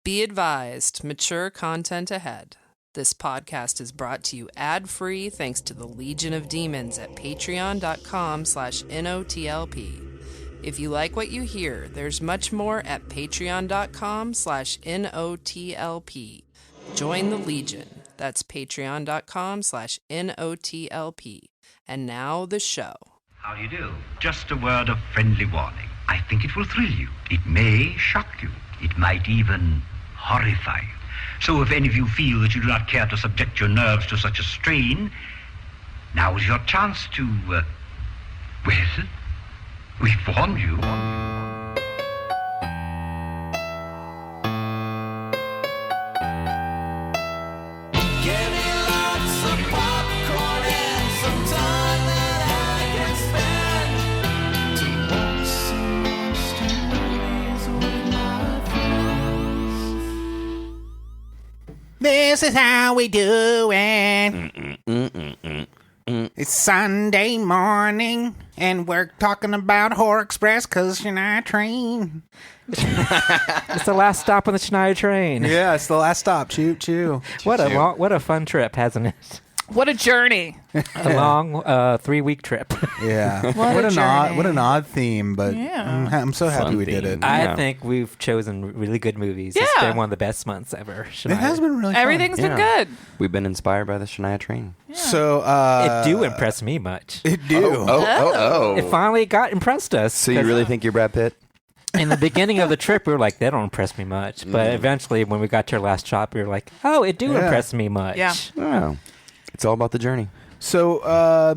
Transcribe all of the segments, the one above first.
Be advised, mature content ahead. This podcast is brought to you ad-free thanks to the Legion of Demons at patreon.com/NOTLP. If you like what you hear, there's much more at patreon.com/NOTLP. Join the Legion. That's patreon.com/NOTLP. And now the show. How do you do? Just a word of friendly warning. I think it will thrill you. It may shock you. It might even horrify you. So if any of you feel that you do not care to subject your nerves to such a strain, now is your chance to, well, we warn you. Give me lots of popcorn and some time that I can spend to watch some stories with my friends. This is how we do it. It's Sunday morning, and we're talking about Horror Express because Shania Train. It's the last stop on the Shania Train. Yeah, it's the last stop. Choo choo. What a fun trip, hasn't it? What a journey. A long 3-week trip. Yeah. What an odd theme, but Yeah. I'm so happy Fun we did theme. it. I think we've chosen really good movies. It's Yeah. been one of the best months ever. It has been really fun. Everything's been good. We've been inspired by the Shania Train. So, It do impress me much. It do. It finally impressed us. So you really think you're Brad Pitt? In the beginning of the trip, we were like, they don't impress me much. But eventually, when we got to our last stop, we were like, oh, it do impress me much. Yeah. Oh. It's all about the journey. So,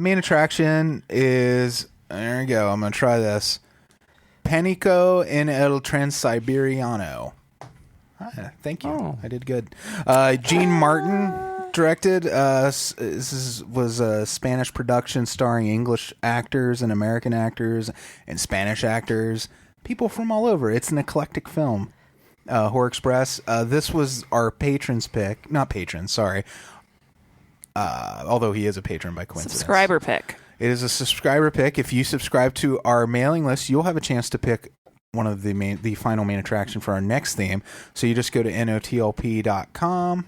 main attraction is, there you go, I'm going to try this. Pánico en el Transiberiano. Thank you. Oh. I did good. Gene Martin directed. This was a Spanish production starring English actors and American actors and Spanish actors. People from all over. It's an eclectic film. Horror Express. This was our patron's pick. Not patron, sorry. Although he is a patron by coincidence. Subscriber pick. It is a subscriber pick. If you subscribe to our mailing list, you'll have a chance to pick one of the final main attraction for our next theme. So you just go to notlp.com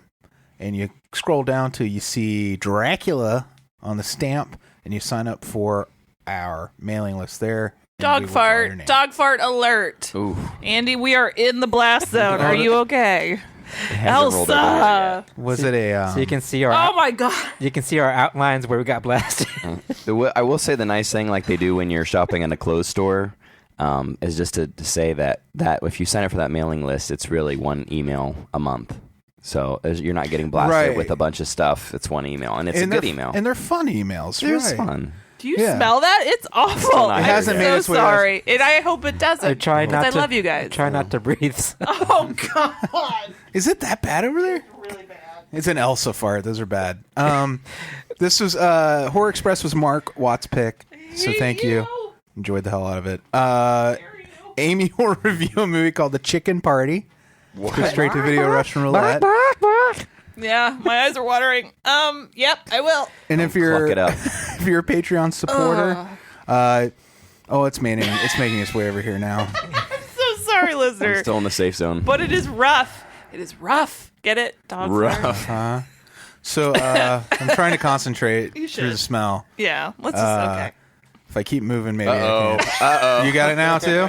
and you scroll down till you see Dracula on the stamp and you sign up for our mailing list there. Dog fart. Dog fart alert. Ooh. Andy, we are in the blast zone. Are you okay? rolled over Elsa. Was it a... So you can see our Oh my God. you can see our outlines where we got blasted. I will say the nice thing, like they do when you're shopping in a clothes store, is just to say that if you sign up for that mailing list, it's really one email a month. So you're not getting blasted with a bunch of stuff. It's one email, and it's a good email. And they're fun emails. It's right. fun. Do you smell that? It's awful. It hasn't made I'm its so way out. sorry. And I hope it doesn't. I try not because to. I love you guys. Try not to breathe. Oh, God. Is it that bad over there? Really bad. It's an Elsa fart. Those are bad. This was Horror Express was Mark Watt's pick. So thank you. Enjoyed the hell out of it. Amy will review a movie called The Chicken Party. Straight-to-Video Russian Roulette. Yeah, my eyes are watering. Yep, I will. And if you're Cluck it up. if you're a Patreon supporter, it's making its way over here now. So sorry, listener. I'm still in the safe zone. But it is rough. It is rough. Get it? Dog fart. Rough. So I'm trying to concentrate You through the should. smell. Yeah, let's just, okay. If I keep moving, maybe I can. You got it now too?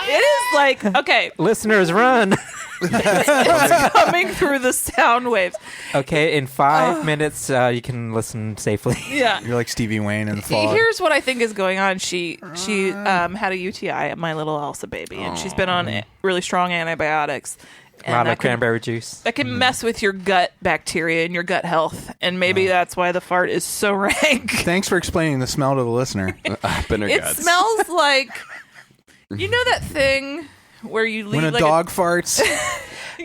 It is like, okay, Listeners, run. it's coming through the sound waves. Okay, in 5 minutes, you can listen safely. Yeah. You're like Stevie Wayne in the fog. Here's what I think is going on. She had a UTI, my little Elsa baby, and she's been on really strong antibiotics. A lot of cranberry juice. That can mess with your gut bacteria and your gut health, and maybe that's why the fart is so rank. Thanks for explaining the smell to the listener. Bitter It guts. smells like, you know that thing where you leave When a like dog farts.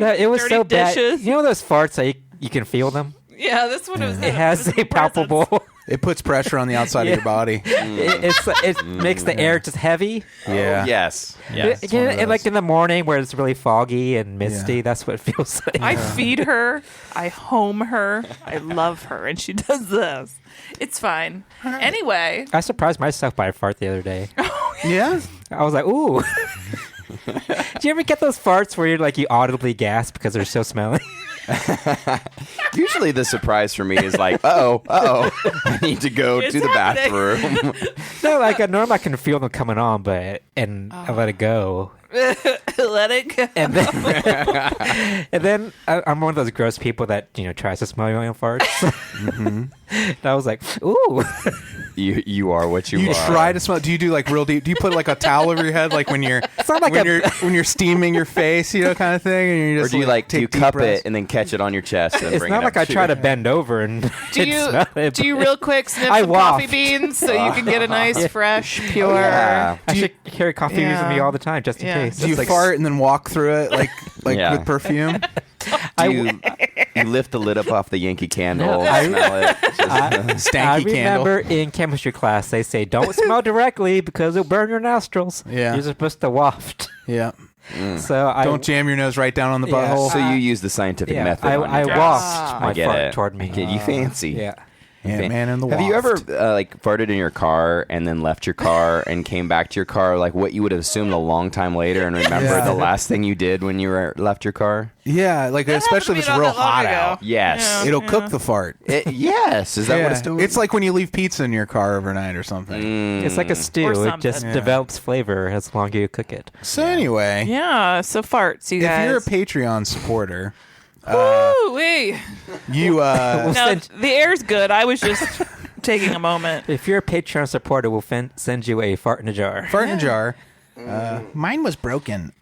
No, it was dirty so bad. dishes. You know those farts that you can feel them? Yeah, that's what it was. It has a palpable. It puts pressure on the outside of your body. It makes the air just heavy. Yeah. Yes. And like in the morning where it's really foggy and misty, Yeah. that's what it feels like. I feed her, I home her, I love her, and she does this. It's fine. Anyway, I surprised myself by a fart the other day. Yeah? I was like, ooh. Do you ever get those farts where you audibly gasp because they're so smelly? Usually the surprise for me is like, I need to go to the bathroom. No, normally I can feel them coming on, I let it go. Let it go. And then I'm one of those gross people that tries to smell your own farts. Mm-hmm. And I was like, ooh. You are what you are. You try to smell. Do you do real deep? Do you put a towel over your head when you're when you're steaming your face, kind of thing? And you just, or do you take do you deep cup breaths? it and then catch it on your chest? And It's bring not it like up I to try your- to bend over and Do you smell it. do you real quick sniff I some coffee waft. beans so you can get a nice, fresh, pure? Yeah. I should carry coffee beans with me all the time just in case. Do you fart and then walk through it Yeah. with perfume? You lift the lid up off the Yankee candle, smell it. I Stanky candle. remember in chemistry class they say don't smell directly because it'll burn your nostrils. Yeah. You're supposed to waft. Yeah. So I Don't jam your nose right down on the Yeah. butthole. So you use the scientific method. I on your waft test. my I get fart it. toward me. You fancy. Yeah. Man in the Have you ever waft. farted in your car and then left your car and came back to your car what you would have assumed a long time later and remember Yeah. the last thing you did when you left your car? Yeah, especially if it's not real that long hot ago. out. Yes. It'll cook the fart. Yes. Is that what it's doing? It's like when you leave pizza in your car overnight or something. It's like a stew. Or It just something. develops flavor as long as you cook it. So anyway, Yeah, so farts, you if guys. you're a Patreon supporter, Woo-wee. you No, the air's good. I was just taking a moment. If you're a Patreon supporter, we'll send you a fart in a jar. fart in a jar. Mine was broken.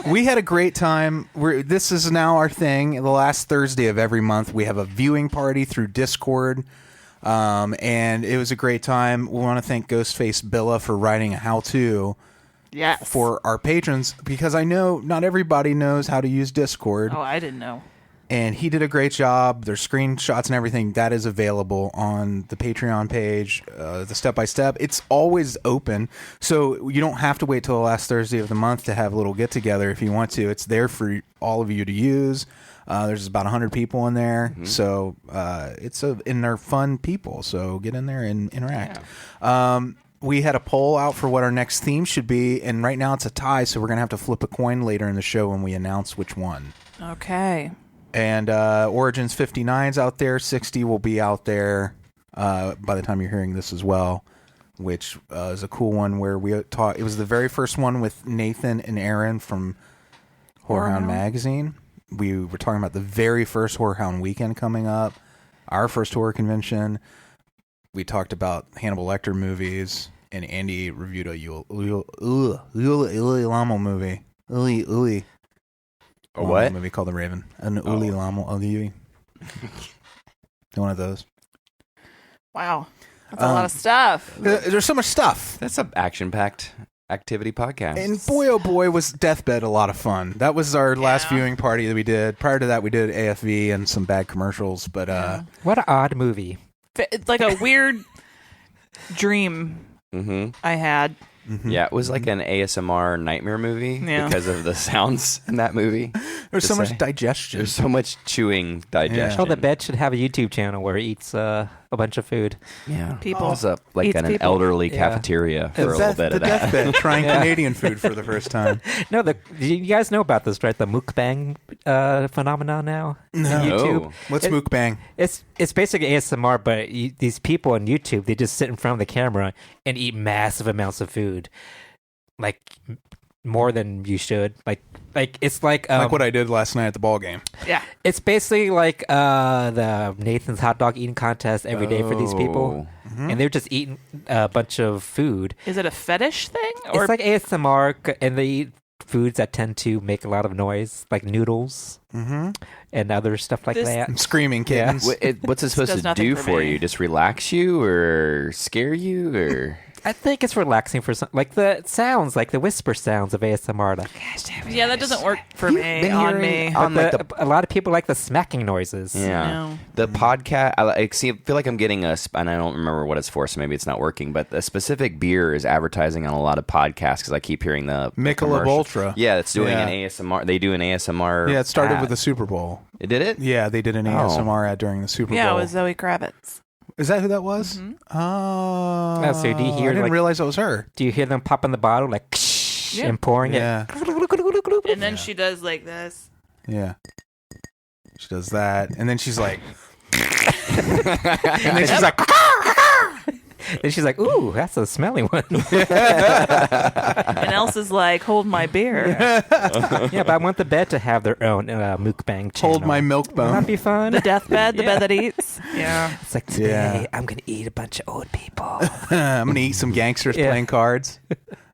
We had a great time. This is now our thing. The last Thursday of every month, we have a viewing party through Discord, and it was a great time. We want to thank Ghostface Billa for writing a how-to Yes. for our patrons, because I know not everybody knows how to use Discord. Oh, I didn't know. And he did a great job. There's screenshots and everything that is available on the Patreon page, the step-by-step. It's always open, so you don't have to wait till the last Thursday of the month to have a little get-together if you want to. It's there for all of you to use. There's about 100 people in there, so and they're fun people, so get in there and interact. Yeah. We had a poll out for what our next theme should be, and right now it's a tie, so we're going to have to flip a coin later in the show when we announce which one. Okay. And Origins 59's out there. 60 will be out there by the time you're hearing this as well, which is a cool one where we taught. It was the very first one with Nathan and Aaron from Horrorhound Magazine. We were talking about the very first Horrorhound weekend coming up, our first horror convention. We talked about Hannibal Lecter movies, and Andy reviewed a Uli Lamo movie. Uli. A what? A movie called The Raven. An Uli Lamo Uli. One of those. Wow. That's a lot of stuff. There's so much stuff. That's an action-packed activity podcast. And boy, oh boy, was Deathbed a lot of fun. That was our last viewing party that we did. Prior to that, we did AFV and some bad commercials. But What an odd movie. It's like a weird dream I had. Yeah, it was like an ASMR nightmare movie because of the sounds in that movie. there's so much digestion. There's so much chewing digestion. Oh, the bed should have a YouTube channel where it eats a bunch of food. Yeah, People. It was up like Eats in an people. elderly Yeah. cafeteria for a little bit The of that. Deathbed, trying Canadian food for the first time. No, you guys know about this, right? The mukbang phenomenon now on YouTube. Oh. What's It- mukbang? It's basically ASMR, but these people on YouTube, they just sit in front of the camera and eat massive amounts of food, like more than you should. Like it's like Like what I did last night at the ball game. Yeah. it's basically like the Nathan's hot dog eating contest every day for these people, and they're just eating a bunch of food. Is it a fetish thing? Or It's like ASMR, and they eat foods that tend to make a lot of noise, like noodles and other stuff like This- that. I'm screaming kittens. What's it supposed does to nothing do for for me. you? Just relax you or scare you or? I think it's relaxing for some, like the sounds, like the whisper sounds of ASMR. Like, yeah, that doesn't work for me. been On hearing me. on like a lot of people like the smacking noises. Yeah, No. the podcast. I feel like I'm getting and I don't remember what it's for, so maybe it's not working. But a specific beer is advertising on a lot of podcasts because I keep hearing the Michelob commercial. Ultra. Yeah, it's doing Yeah. an ASMR. They do an ASMR. Yeah, it started ad. with the Super Bowl. It did it. Yeah, they did an ASMR ad during the Super Yeah, Bowl. it was Zoe Kravitz. Is that who that was? Oh, Oh, so do you hear, I didn't like- realize it was her. Do you hear them popping the bottle like? and pouring Yeah. it. And then she does like this. Yeah. She does that. And then she's like... and then she's like... Then she's like, "Ooh, that's a smelly one." And Elsa's like, "Hold my beer." Yeah, but I want the bed to have their own mukbang channel. Hold my milk bone. That'd be fun. The deathbed, the bed that eats. Yeah. It's like, today I'm going to eat a bunch of old people. I'm going to eat some gangsters playing cards.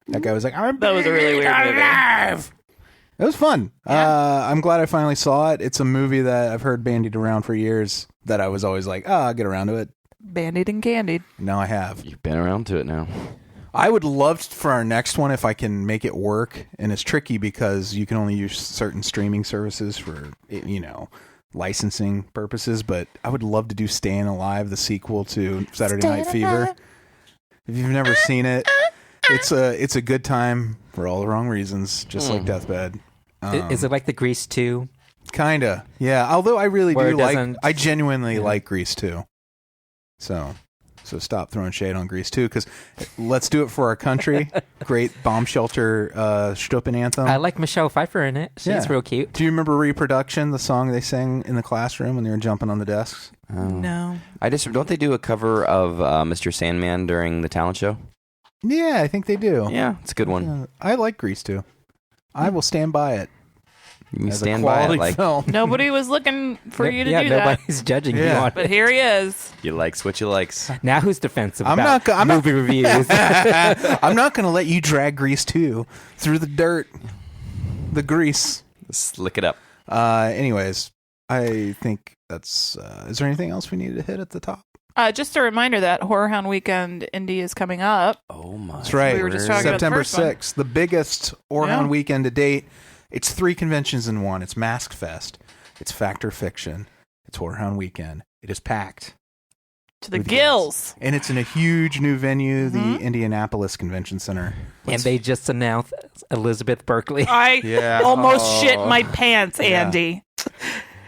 That guy was like, That was a really weird movie. It was fun. I'm glad I finally saw it. It's a movie that I've heard bandied around for years that I was always like, I'll get around to it. Bandied and candied. Now I have. You've been around to it now. I would love for our next one if I can make it work. And it's tricky because you can only use certain streaming services for, licensing purposes. But I would love to do Staying Alive, the sequel to Saturday Night Fever. If you've never seen it, it's a good time for all the wrong reasons, just like Deathbed. Is it like the Grease 2? Kinda, yeah. Although I really Where do it like, doesn't- I genuinely like Grease 2. So stop throwing shade on Grease 2, because let's do it for our country. Great bomb shelter Stuppen anthem. I like Michelle Pfeiffer in it. She's real cute. Do you remember Reproduction, the song they sang in the classroom when they were jumping on the desks? No. Don't they do a cover of Mr. Sandman during the talent show? Yeah, I think they do. Yeah, it's a good one. I like Grease 2. I will stand by it. You can As stand a by quality it like film. Nobody was looking for you to do that. Nobody's judging you on But it. here he is. you likes what you likes. Now who's defensive I'm about not- I'm not- movie reviews? I'm not going to let you drag Grease 2 through the dirt, the grease. Let's lick it up. Anyways, I think that's... is there anything else we needed to hit at the top? Just a reminder that Horror Hound Weekend Indy is coming up. Oh my! That's right. We were just talking about the September first one. 6th, the biggest Horror Hound weekend to date. It's 3 conventions in one. It's Mask Fest. It's Fact or Fiction. It's Horror Hound Weekend. It is packed. To the with gills. guests. And it's in a huge new venue, the Indianapolis Convention Center. And they just announced Elizabeth Berkley. I almost shit my pants, Yeah. Andy.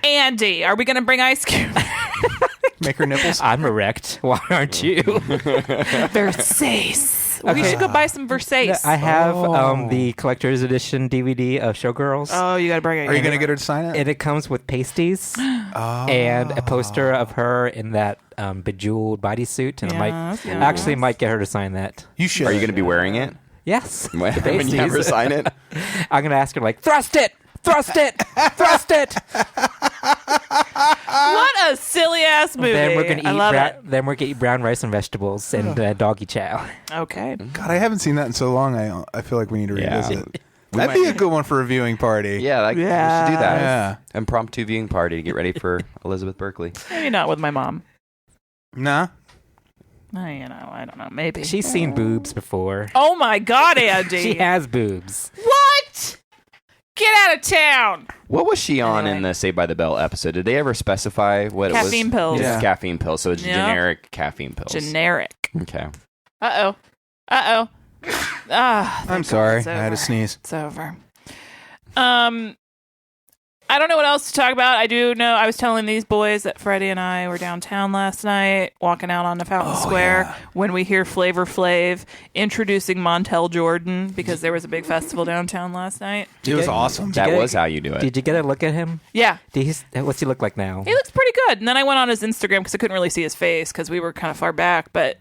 Andy, are we going to bring ice cube? Make her nipples. I'm erect. Why aren't you? Versace. We should go buy some Versace. I have the collector's edition DVD of Showgirls. Oh, you got to bring it. Are you going to get her to sign it? And it comes with pasties Oh. and a poster of her in that bejeweled bodysuit. And Yes, I yes. actually might get her to sign that. You should. Are you going to be wearing it Yes. when the you have her pasties. sign it? I'm going to ask her, like, thrust it! Thrust it! Thrust it! What a silly ass movie. Then we're going to I love it. Then we're going to eat brown rice and vegetables and doggy chow. Okay. God, I haven't seen that in so long. I feel like we need to Yeah. revisit. That'd be a good one for a viewing party. Yeah, we should do that. Yeah. Impromptu viewing party to get ready for Elizabeth Berkley. Maybe not with my mom. Nah. I don't know. Maybe. She's seen boobs before. Oh my God, Andy. She has boobs. What? Get out of town. What was she on Anyway. in the Saved by the Bell episode? Did they ever specify what Caffeine it was? pills. Just Yeah. caffeine pills. So it's Yeah. generic caffeine pills. Generic. Okay. Uh-oh. I'm sorry. it's I had over. to sneeze. It's over. I don't know what else to talk about. I do know I was telling these boys that Freddie and I were downtown last night, walking out onto Fountain Square, when we hear Flavor Flav introducing Montel Jordan, because there was a big festival downtown last night. It was awesome. That get was it? how you do it. Did you get a look at him? Yeah. What's he look like now? He looks pretty good. And then I went on his Instagram because I couldn't really see his face because we were kind of far back, but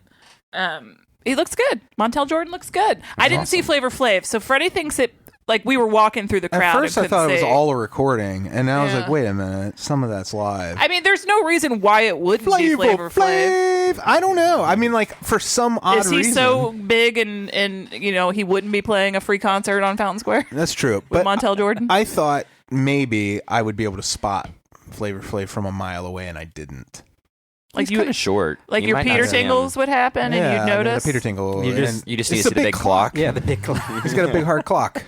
he looks good. Montel Jordan looks good. I didn't see Flavor Flav, so Freddie thinks it, like, we were walking through the crowd. At first, I and thought it couldn't was see. all a recording, and then I was Yeah. like, "Wait a minute, some of that's live." I mean, there's no reason why it wouldn't be Flavor Flav. I don't know. I mean, like for some odd Is he reason. so big and he wouldn't be playing a free concert on Fountain Square That's true. with But Montel Jordan? I thought maybe I would be able to spot Flavor Flav from a mile away, and I didn't. Like He's kind of short. like You your might not Peter see him. Tingles would happen, and you'd I mean, notice. the Peter Tingle. You just and need to it's see the big clock. Yeah, the big clock. He's got a big hard clock.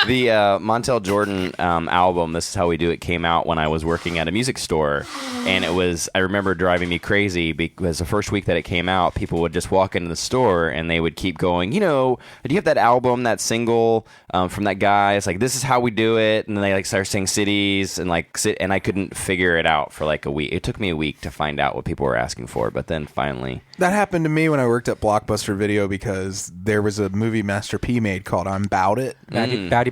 The Montel Jordan album, This Is How We Do It, came out when I was working at a music store. And I remember driving me crazy because the first week that it came out, people would just walk into the store and they would keep going, do you have that album, that single from that guy? It's like, This Is How We Do It. And then they start saying cities and and I couldn't figure it out for a week. It took me a week to find out what people were asking for, but then finally. That happened to me when I worked at Blockbuster Video because there was a movie Master P made called I'm Bout It.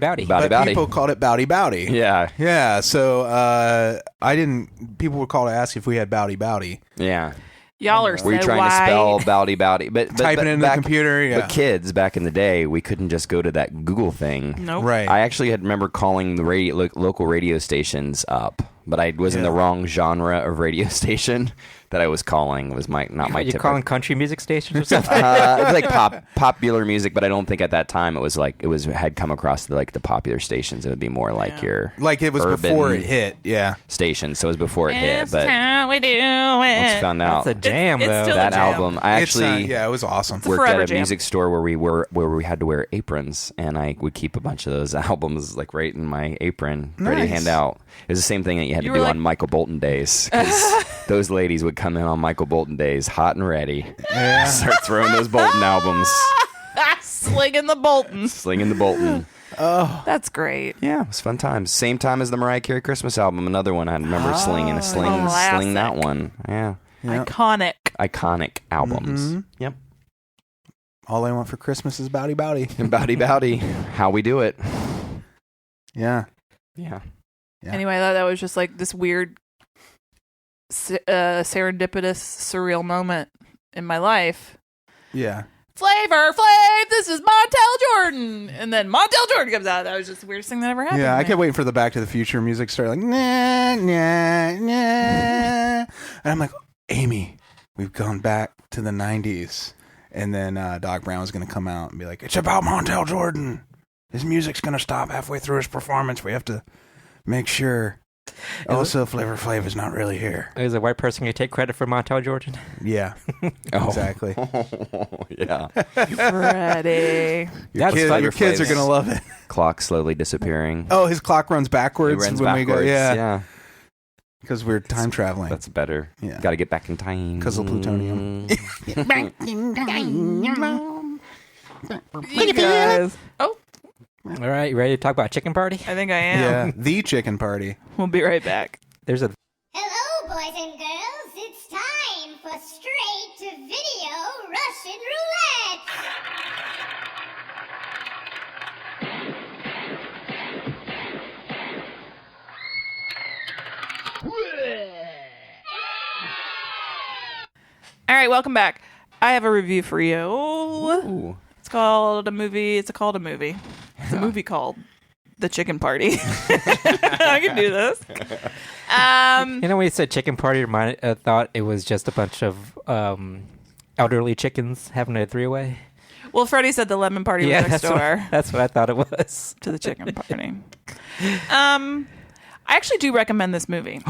Bowdy. But people called it Bowdy Bowdy. Yeah. Yeah, so people would call to ask if we had Bowdy Bowdy. Yeah. Y'all are Were you trying to spell Bowdy Bowdy? But typing it in the computer, yeah. But kids, back in the day, we couldn't just go to that Google thing. Nope. Right. I actually remember calling the local radio stations up, but I was in the wrong genre of radio station that I was calling. It was not my You typical. calling country music stations or something? It was popular music, but I don't think at that time it had come across the popular stations. It would be more like your it was urban before it hit. Yeah. station. So it was before it hit. But how we do it. once I found out That's a jam, It's though. still that a jam. album, I actually it was awesome. worked forever at a jam. music store where we had to wear aprons, and I would keep a bunch of those albums right in my apron, ready to Nice. hand out. It was the same thing that you had You to were do like- on Michael Bolton days, because those ladies would come in on Michael Bolton days, hot and ready, start throwing those Bolton albums, Slinging the Boltons. slinging the Bolton. That's great. Yeah, it was fun times. Same time as the Mariah Carey Christmas album, another one I remember sling Classic. that one. Yeah, Iconic. iconic albums. Yep. All I want for Christmas is Bowdy Bowdy. And Bowdy Bowdy, how we do it. Yeah. Yeah. Yeah. Anyway, I thought that was just this weird, serendipitous, surreal moment in my life. Yeah. Flavor Flav, this is Montel Jordan. And then Montel Jordan comes out. That was just the weirdest thing that ever happened. Yeah, to I me. kept waiting for the Back to the Future music to start nah, nah, nah. And I'm like, Amy, we've gone back to the 90s. And then Doc Brown was going to come out and be like, it's about Montel Jordan. His music's going to stop halfway through his performance. We have to make sure. Also, Flavor Flav is not really here. Is a white person going to take credit for Montel Jordan? Yeah, exactly. Yeah. Freddie. That's Your kids are going to love it. Clock slowly disappearing. Oh, his clock runs backwards It runs when backwards. we go. Yeah, Yeah. because we're time traveling. That's better. Yeah. Got to get back in time. 'Cause of plutonium. You guys. Oh, All right, you ready to talk about Chicken Party? I think I am. Yeah, the chicken party. We'll be right back. There's a Hello, boys and girls. It's time for Straight-to-Video Russian Roulette. All right, welcome back. I have a review for you. Ooh. It's called a movie. It's a movie called The Chicken Party. I can do this. when you said Chicken Party, I thought it was just a bunch of elderly chickens having a three-way. Well, Freddie said the lemon party was next door That's what I thought it was. to the chicken party. I actually do recommend this movie.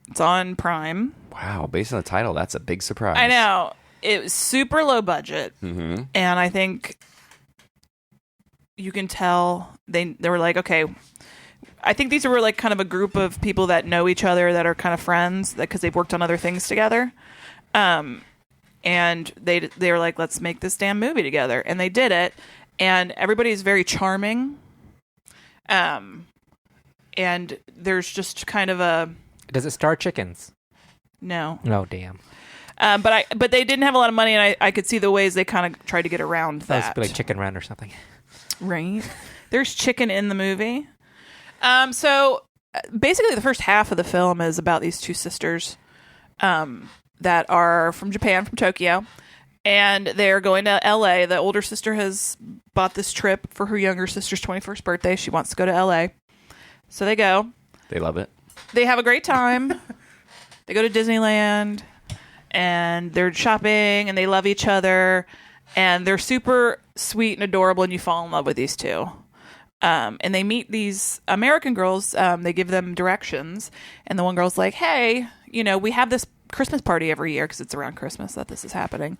It's on Prime. Wow. Based on the title, that's a big surprise. I know. It was super low budget. Mm-hmm. And I think you can tell they were like, okay, I think these were kind of a group of people that know each other that are kind of friends because they've worked on other things together. And they were like, let's make this damn movie together. And they did it. And everybody's very charming. And there's just kind of a... Does it star chickens? No. Oh, damn. But they didn't have a lot of money, and I could see the ways they kind of tried to get around That that. was like Chicken Run or something. Right. There's chicken in the movie. So basically the first half of the film is about these two sisters that are from Japan, from Tokyo, and they're going to LA. The older sister has bought this trip for her younger sister's 21st birthday. She wants to go to LA. So they go. They love it. They have a great time. They go to Disneyland and they're shopping and they love each other and they're super sweet and adorable and you fall in love with these two. And they meet these American girls. They give them directions and the one girl's like, hey, we have this Christmas party every year because it's around Christmas that this is happening.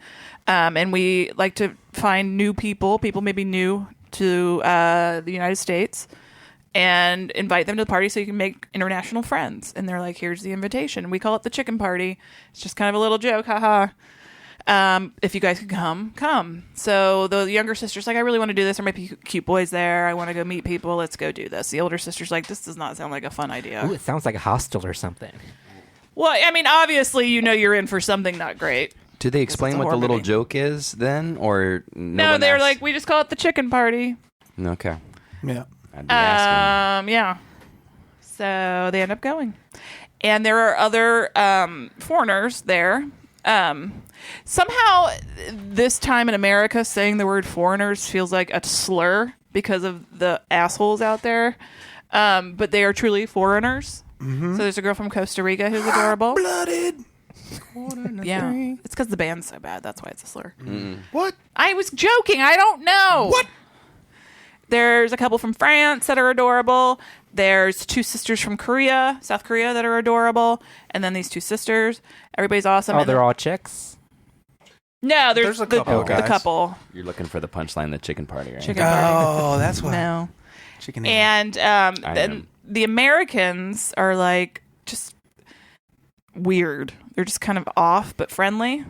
And we like to find new people maybe new to the United States and invite them to the party so you can make international friends. And they're like, here's the invitation. We call it the chicken party. It's just kind of a little joke. Haha. If you guys could come. So the younger sister's like, I really want to do this. There might be cute boys there. I want to go meet people. Let's go do this. The older sister's like, this does not sound like a fun idea. Ooh, it sounds like a hostel or something. Well, I mean, obviously, you're in for something not great. Do they explain what the little joke is then, or no? They're like, we just call it the chicken party. Okay. Yeah. I'd be asking. Yeah. So they end up going, and there are other foreigners there. Somehow, this time in America, saying the word foreigners feels like a slur because of the assholes out there. But they are truly foreigners. Mm-hmm. So there's a girl from Costa Rica who's adorable. Blooded. Yeah, it's because the band's so bad. That's why it's a slur. What? I was joking. I don't know. What? There's a couple from France that are adorable. There's two sisters from South Korea, that are adorable. And then these two sisters. Everybody's awesome. Oh, they're all chicks? No, there's a couple the couple. You're looking for the punchline, the chicken party, right? Chicken party. Oh, that's why. No. Chicken. And then the Americans are like just weird. They're just kind of off but friendly.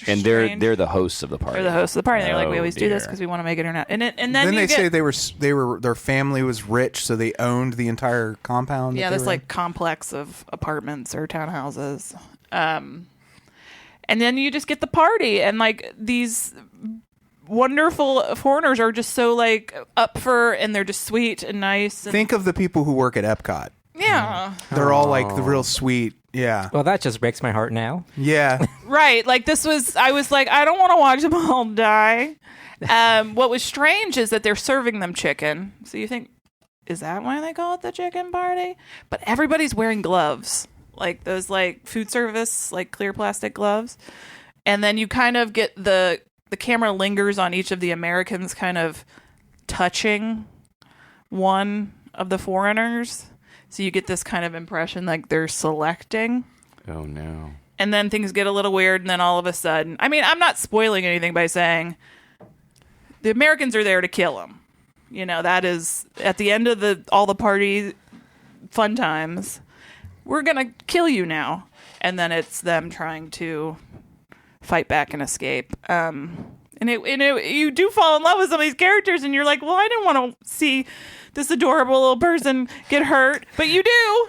And they're the hosts of the party. They're the hosts of the party. They're like, we always do this dear. because we want to make it or not. And then they say their family was rich, so they owned the entire compound. Yeah, this like complex of apartments or townhouses. And then you just get the party, and like these wonderful foreigners are just so like up for, and they're just sweet and nice. And, think of the people who work at Epcot. Yeah, they're all like the real sweet. Yeah. Well, that just breaks my heart now. Yeah. right. Like I was like, I don't want to watch them all die. What was strange is that they're serving them chicken. So you think, is that why they call it the chicken party? But everybody's wearing gloves, like those like food service, like clear plastic gloves. And then you kind of get the camera lingers on each of the Americans kind of touching one of the foreigners. So you get this kind of impression like they're selecting. Oh, no. And then things get a little weird, and then all of a sudden... I mean, I'm not spoiling anything by saying the Americans are there to kill them. You know, that is... At the end of all the party fun times, we're going to kill you now. And then it's them trying to fight back and escape. And you do fall in love with some of these characters, and you're like, well, I didn't want to see this adorable little person get hurt, but you do.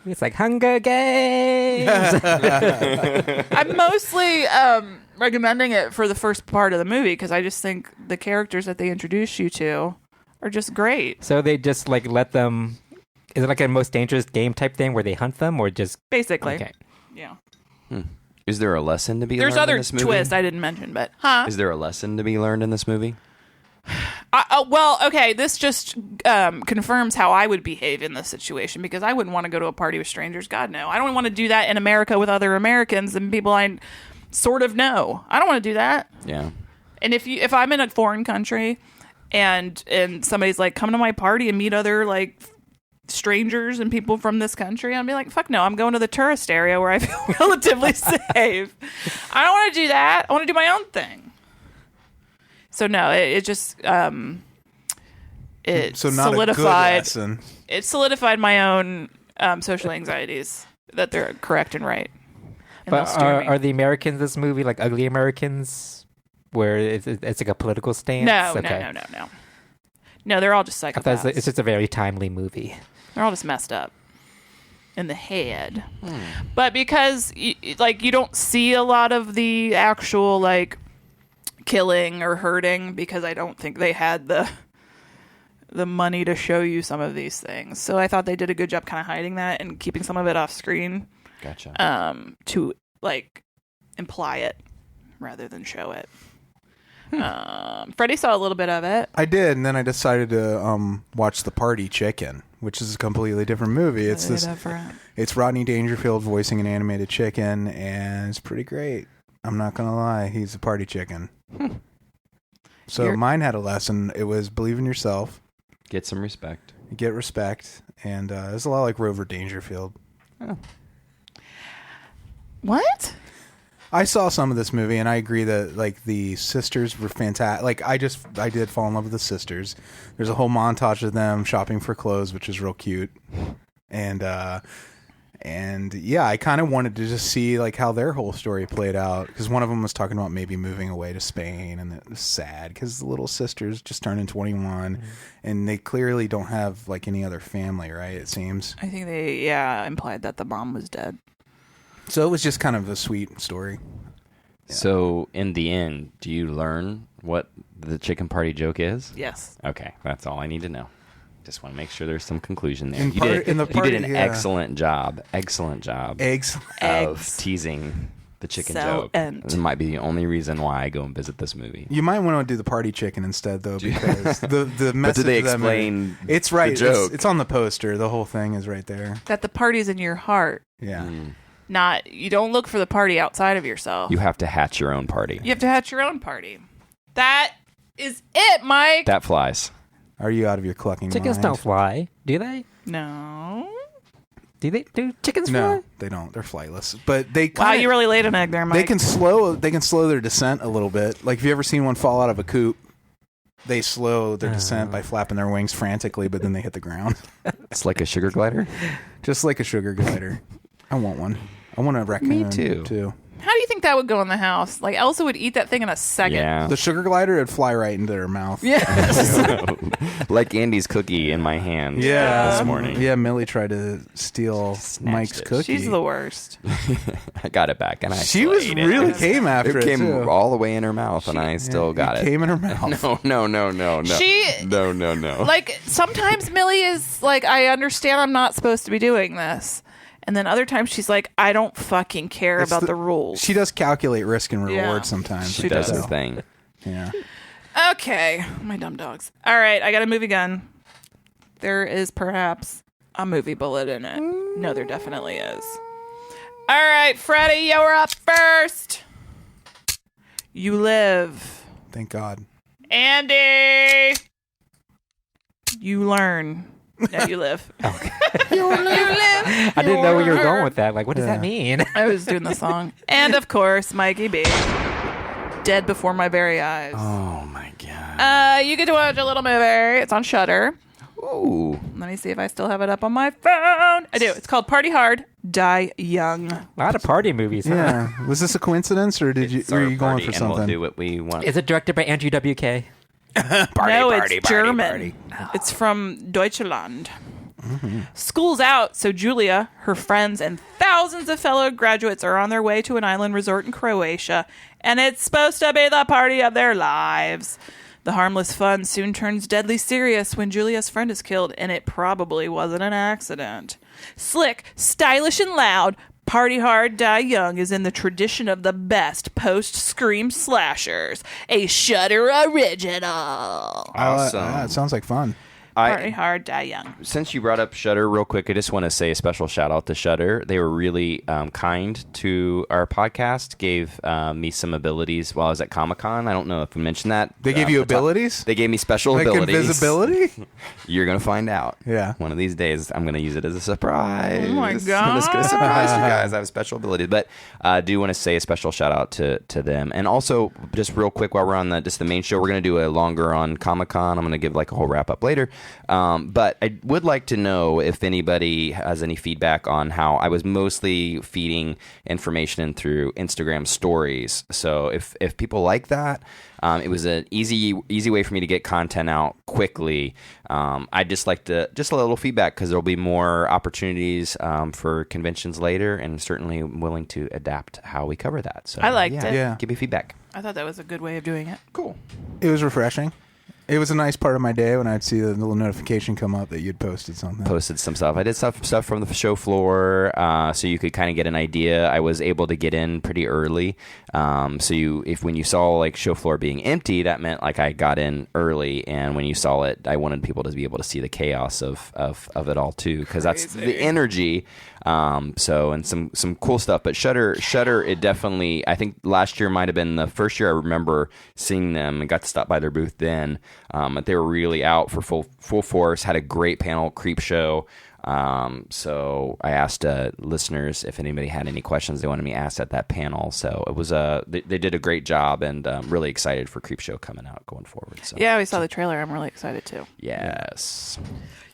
It's like Hunger Games. I'm mostly recommending it for the first part of the movie because I just think the characters that they introduce you to are just great. So they just like let them... Is it like a most dangerous game type thing where they hunt them, or just... Basically. Okay. Yeah. Is there a lesson to be There's learned other in this movie? twists I didn't mention, but... Is there a lesson to be learned in this movie? Well, okay, this just confirms how I would behave in this situation because I wouldn't want to go to a party with strangers. God, no. I don't want to do that in America with other Americans and people I sort of know. I don't want to do that. Yeah. And if I'm in a foreign country and somebody's like, come to my party and meet other, like, strangers and people from this country, I'd be like, fuck no, I'm going to the tourist area where I feel relatively safe. I don't want to do that. I want to do my own thing. So no, it just it so not solidified. A good lesson. It solidified my own social anxieties that they're correct and right. And But are the Americans in this movie like ugly Americans, where it's like a political stance? No. No, they're all just I thought psychopaths. it's just a very timely movie. They're all just messed up in the head. But because you don't see a lot of the actual like killing or hurting because I don't think they had the money to show you some of these things. So I thought they did a good job kind of hiding that and keeping some of it off screen. Gotcha. To like imply it rather than show it. Freddie saw a little bit of it. I did, and then I decided to watch The Party Chicken, which is a completely different movie. It's Rodney Dangerfield voicing an animated chicken, and it's pretty great. I'm not gonna lie, he's a party chicken. So mine had a lesson. It was believe in yourself, get some respect, get respect, and it's a lot like Rover Dangerfield. What? I saw some of this movie, and I agree that like the sisters were fantastic. Like I did fall in love with the sisters. There's a whole montage of them shopping for clothes, which is real cute, and yeah, I kind of wanted to just see like how their whole story played out, because one of them was talking about maybe moving away to Spain, and it was sad because the little sisters just turned 21, and they clearly don't have like any other family, right? It seems. I think they implied that the mom was dead. So it was just kind of a sweet story. Yeah. So in the end, do you learn what the chicken party joke is? Yes. Okay, that's all I need to know. Just want to make sure there's some conclusion there. You did an excellent job Eggs. of teasing the chicken joke. It might be the only reason why I go and visit this movie. You might want to do the party chicken instead, though, because the message. But do they of that explain? movie, it's right. The joke? It's on the poster. The whole thing is right there. That the party's in your heart. Yeah. Not, you don't look for the party outside of yourself. You have to hatch your own party. You have to hatch your own party. That is it, Mike. That flies. Are you out of your clucking Chickens mind? don't fly, do they? No. Do chickens fly? No, they don't. They're flightless. But they Wow, you really laid an egg there, Mike. They can slow their descent a little bit. Like, have you ever seen one fall out of a coop? They slow their descent by flapping their wings frantically, but then they hit the ground. It's like a sugar glider? Just like a sugar glider. I want one. I want a raccoon. Me too. How do you think that would go in the house? Like, Elsa would eat that thing in a second. Yeah. The sugar glider would fly right into their mouth. Yeah. Like Andy's cookie in my hand this morning. Yeah, Millie tried to steal Mike's it. cookie. She's the worst. I got it back, and She was really came after it. It came too. all the way in her mouth, and I still got it. Came in her mouth. No. No. Like, sometimes Millie is like, I understand I'm not supposed to be doing this. And then other times she's like, I don't fucking care about the rules. She does calculate risk and reward Yeah. sometimes. She Does does. the thing. Yeah. Okay. My dumb dogs. All right. I got a movie gun. There is perhaps a movie bullet in it. No, there definitely is. All right, Freddie, you're up first. You live. Thank God. Andy. You learn. No, you live. Okay. You live. I didn't know where you were going with that. Like, what does that mean? I was doing the song. And of course, Mikey B. Dead before my very eyes. Oh, my God. You get to watch a little movie. It's on Shudder. Ooh. Let me see if I still have it up on my phone. I do. It's called Party Hard, Die Young. A lot of party movies, huh? Yeah. Was this a coincidence, or were you going Party, for and something? we'll do what we want. Is it directed by Andrew WK? It's German. It's from Deutschland. School's out, so Julia, her friends, and thousands of fellow graduates are on their way to an island resort in Croatia, and it's supposed to be the party of their lives. The harmless fun soon turns deadly serious when Julia's friend is killed, and it probably wasn't an accident. Slick, stylish, and loud, Party Hard, Die Young is in the tradition of the best post-Scream slashers. A Shudder original. Awesome. It sounds like fun. Party Hard, Die Young. Since you brought up Shudder real quick, I just want to say a special shout out to Shudder. They were really kind to our podcast, gave me some abilities while I was at Comic-Con. I don't know if we mentioned that. They gave you abilities? They gave me special Like abilities. invisibility? You're going to find out. Yeah. One of these days, I'm going to use it as a surprise. Oh, my I'm just going to surprise you guys. I have special abilities. But I do want to say a special shout out to them. And also, just real quick, while we're on the main show, we're going to do a longer on Comic-Con. I'm going to give like a whole wrap up later. But I would like to know if anybody has any feedback on how I was mostly feeding information through Instagram stories. So if people like that, it was an easy way for me to get content out quickly. I'd just like a little feedback, because there'll be more opportunities for conventions later, and certainly willing to adapt how we cover that. So I liked it. Yeah. Give me feedback. I thought that was a good way of doing it. Cool. It was refreshing. It was a nice part of my day when I'd see the little notification come up that you'd posted something. Posted some stuff. I did stuff from the show floor, so you could kind of get an idea. I was able to get in pretty early, so when you saw like show floor being empty, that meant like I got in early. And when you saw it, I wanted people to be able to see the chaos of it all too, because that's the energy. So and some cool stuff. But Shudder, it definitely. I think last year might have been the first year I remember seeing them and got to stop by their booth then. But they were really out for full force. Had a great panel, Creep Show. So I asked listeners if anybody had any questions they wanted me asked at that panel. So it was they did a great job, and really excited for Creep Show coming out going forward. So Yeah, we saw the trailer. I'm really excited too. yes,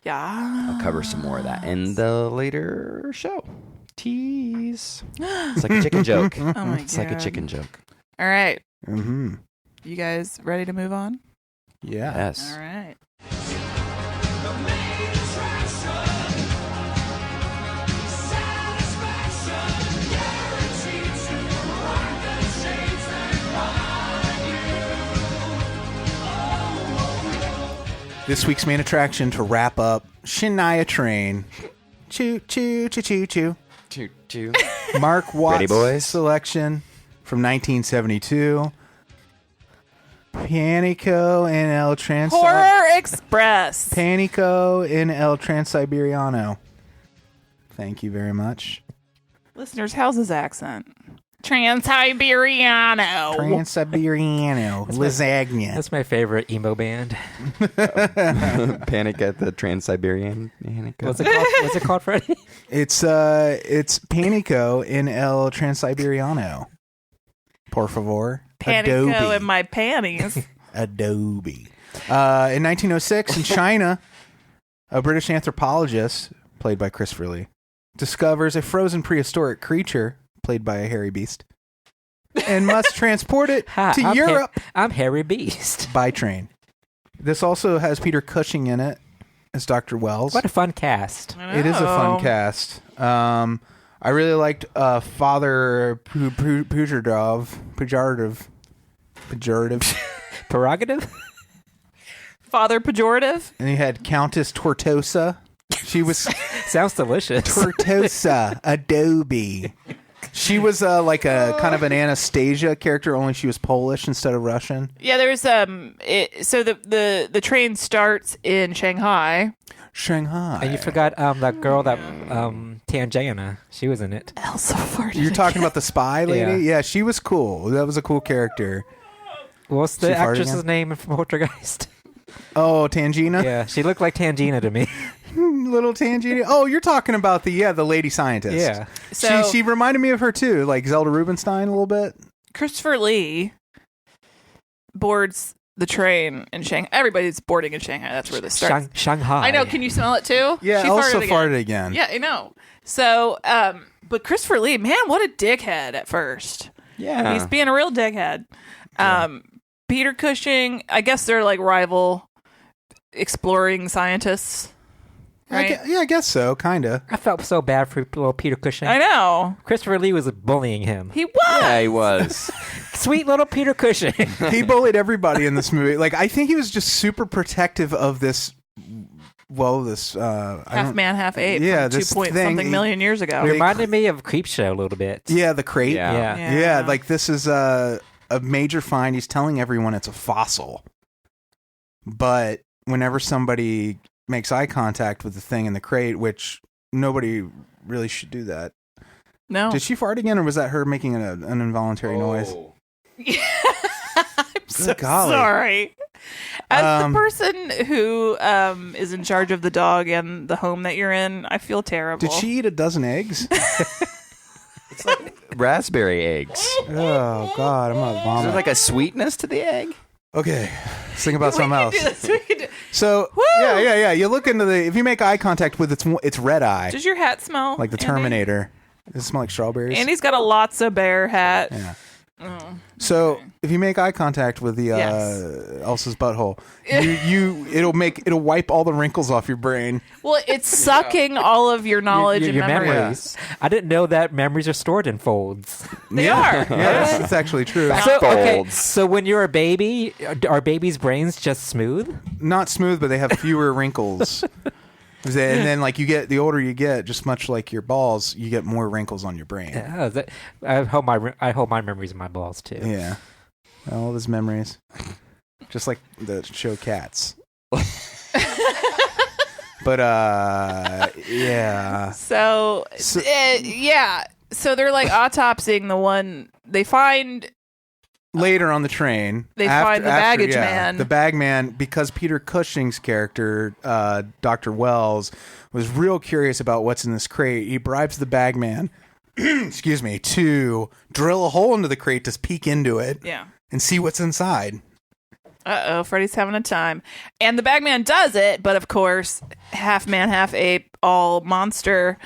Yeah. I'll cover some more of that in the later show. Tease. It's like a chicken joke. Oh my It's like a God. chicken joke. All right. Mm-hmm. You guys ready to move on? Yeah. Yes. All right. This week's main attraction to wrap up Shania Train. Choo, choo, choo, choo, choo. Choo, choo. Mark Watts Ready, boys? selection from 1972. Pánico in El Horror Express. Pánico in El Transiberiano. Thank you very much. Listeners, how's his accent? Transiberiano. Transiberiano. Lasagna. That's my favorite emo band. Panic at the Transiberian. What's it called? What's it called, Freddie? It's Pánico in El Transiberiano. Por favor. Panico Adobe. in my panties. Adobe. In 1906, in China, a British anthropologist, played by Christopher Lee, discovers a frozen prehistoric creature, played by a hairy beast, and must transport it Hi, to I'm Europe I'm Harry Beast. by train. This also has Peter Cushing in it as Dr. Wells. What a fun cast. It is a fun cast. I really liked Father Pejorative. Prerogative? Father Pejorative. And he had Countess Tortosa. She was Sounds delicious. Tortosa Adobe. She was like a kind of an Anastasia character, only she was Polish instead of Russian. Yeah, there's so the train starts in Shanghai. Shanghai. And you forgot that girl that Tangina. She was in it. Elsa farted. You're talking about the spy lady? Yeah. Yeah, she was cool. That was a cool character. What's She the farted actress's again? name from Poltergeist? Oh, Tangina? Yeah, she looked like Tangina to me. Little Tangina. Oh, you're talking about the lady scientist. Yeah. So- she reminded me of her too, like Zelda Rubinstein a little bit. Christopher Lee boards the train in Shanghai. Everybody's boarding in Shanghai. That's where this starts. Shanghai. I know. Can you smell it too? Yeah, She Elsa again. farted again. Yeah, I know. So, but Christopher Lee, man, what a dickhead at first. Yeah. He's being a real dickhead. Peter Cushing, I guess they're like rival exploring scientists. Right? I guess so, kind of. I felt so bad for little Peter Cushing. I know. Christopher Lee was bullying him. He was. Yeah, he was. Sweet little Peter Cushing. He bullied everybody in this movie. Like, I think he was just super protective of this. Well, this Half man, half ape. Yeah, from this 2 point thing. something million years ago. It reminded me of Creepshow a little bit. Yeah, the crate. Yeah. Yeah. Yeah, like this is a major find. He's telling everyone it's a fossil, but whenever somebody makes eye contact with the thing in the crate, which nobody really should do that. No. Did she fart again, or was that her making an involuntary noise? I'm so golly. sorry. As Um, the person who is in charge of the dog and the home that you're in, I feel terrible. Did she eat a dozen eggs? Raspberry eggs. Oh God, I'm gonna Is vomit. there like a sweetness to the egg? Okay, let's think about We something can else. do this. We can do- So Woo! yeah. You look into the. If you make eye contact with its red eye, Does your hat smell? like the Andy? Terminator. Does it smell like strawberries? Andy's got a Lotsa bear hat. Yeah. Oh. So if you make eye contact with the Yes. Elsa's butthole, it'll wipe all the wrinkles off your brain. Well, it's sucking all of your knowledge your and memory. memories. I didn't know that memories are stored in folds. They are. Yeah, it's actually true. So, okay, Folds. so when you're a baby, are babies' brains just smooth? Not smooth, but they have fewer wrinkles. And then, like you get, the older you get, just much like your balls, you get more wrinkles on your brain. Yeah, I hold my memories in my balls too. Yeah. All those memories. Just like the show Cats. But, yeah. So, yeah. So they're like autopsying the one. They find later on the train, They find the baggage man. The bag man, because Peter Cushing's character, Dr. Wells, was real curious about what's in this crate. He bribes the bag man, excuse me, to drill a hole into the crate to peek into it and see what's inside. Uh-oh, Freddy's having a time. And the bagman does it, but of course, half man, half ape, all monster,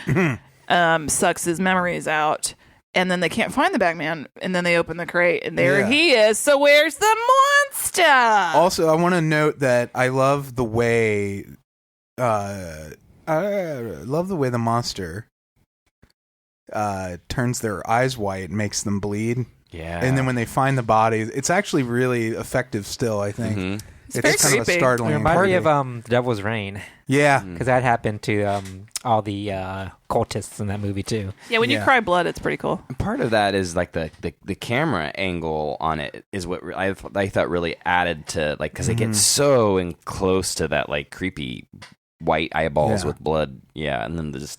sucks his memories out. And then they can't find the bagman, and then they open the crate, and there he is. So where's the monster? Also, I want to note that I love the way... I love the way the monster turns their eyes white and makes them bleed. Yeah. And then when they find the body, it's actually really effective still, I think. Mm-hmm. It's kind of a startling. It reminded me of Devil's Reign. Yeah. Because that happened to all the cultists in that movie, too. Yeah, when you cry blood, it's pretty cool. Part of that is like the camera angle on it is what I thought really added to, like, because they get so close to that, like, creepy white eyeballs with blood. Yeah. And then it's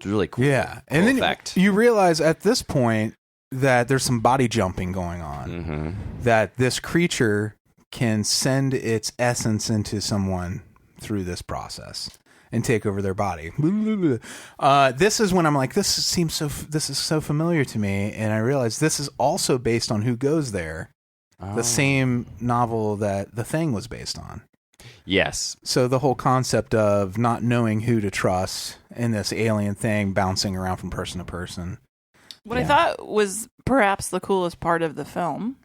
really cool. Yeah. And then effect. You realize at this point that there's some body jumping going on. Mm-hmm. That this creature can send its essence into someone through this process and take over their body. This is when I'm like, this is so familiar to me, and I realize this is also based on Who Goes There, the same novel that The Thing was based on. Yes. So the whole concept of not knowing who to trust and this alien thing bouncing around from person to person. What I thought was perhaps the coolest part of the film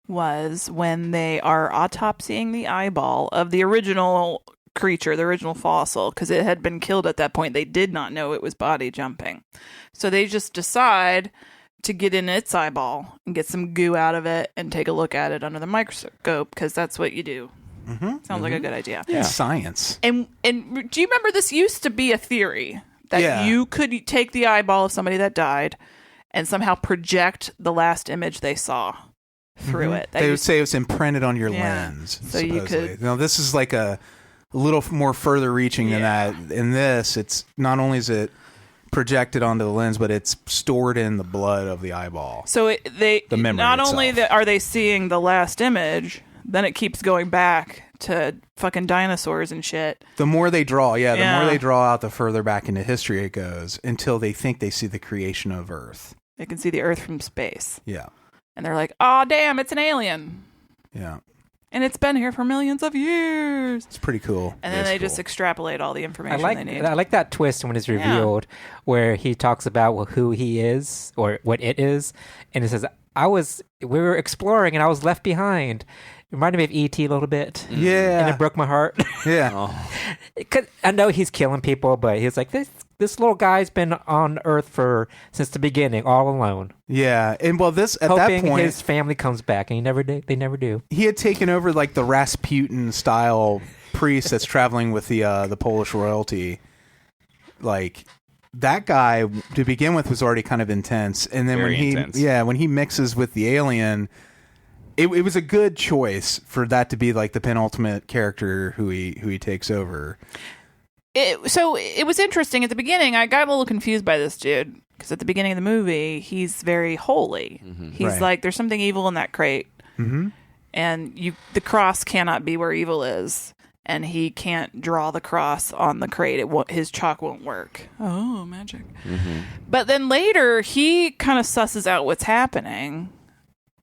was when they are autopsying the eyeball of the original creature, the original fossil, because it had been killed at that point. They did not know it was body jumping. So they just decide to get in its eyeball and get some goo out of it and take a look at it under the microscope, because that's what you do. Sounds like a good idea. Yeah. It's science. And do you remember this used to be a theory that you could take the eyeball of somebody that died and somehow project the last image they saw through it? They would say it was imprinted on your lens. So supposedly. you could... Now, this is like a little more further reaching than that. In this, it's not only is it projected onto the lens, but it's stored in the blood of the eyeball. So the memory not itself. only are they seeing the last image, then it keeps going back to fucking dinosaurs and shit. The more they draw, the more they draw out, the further back into history it goes, until they think they see the creation of Earth. They can see the Earth from space. Yeah. And they're like, oh, damn, it's an alien. Yeah. And it's been here for millions of years. It's pretty cool. And then they just extrapolate all the information they need. I like that twist when it's revealed, where he talks about who he is or what it is. And it says, we were exploring and I was left behind. It reminded me of E.T. a little bit. Yeah. And it broke my heart. Yeah. Cause I know he's killing people, but he's like, this little guy's been on Earth since the beginning, all alone. Yeah. And well, at hoping that point, his family comes back, and they never do. He had taken over like the Rasputin style priest that's traveling with the Polish royalty. Like, that guy to begin with was already kind of intense. And then when he mixes with the alien, it was a good choice for that to be like the penultimate character who he takes over. So it was interesting at the beginning. I got a little confused by this dude, because at the beginning of the movie, he's very holy. He's like, there's something evil in that crate, and the cross cannot be where evil is, and he can't draw the cross on the crate. His chalk won't work. Oh, magic! But then later, he kind of susses out what's happening.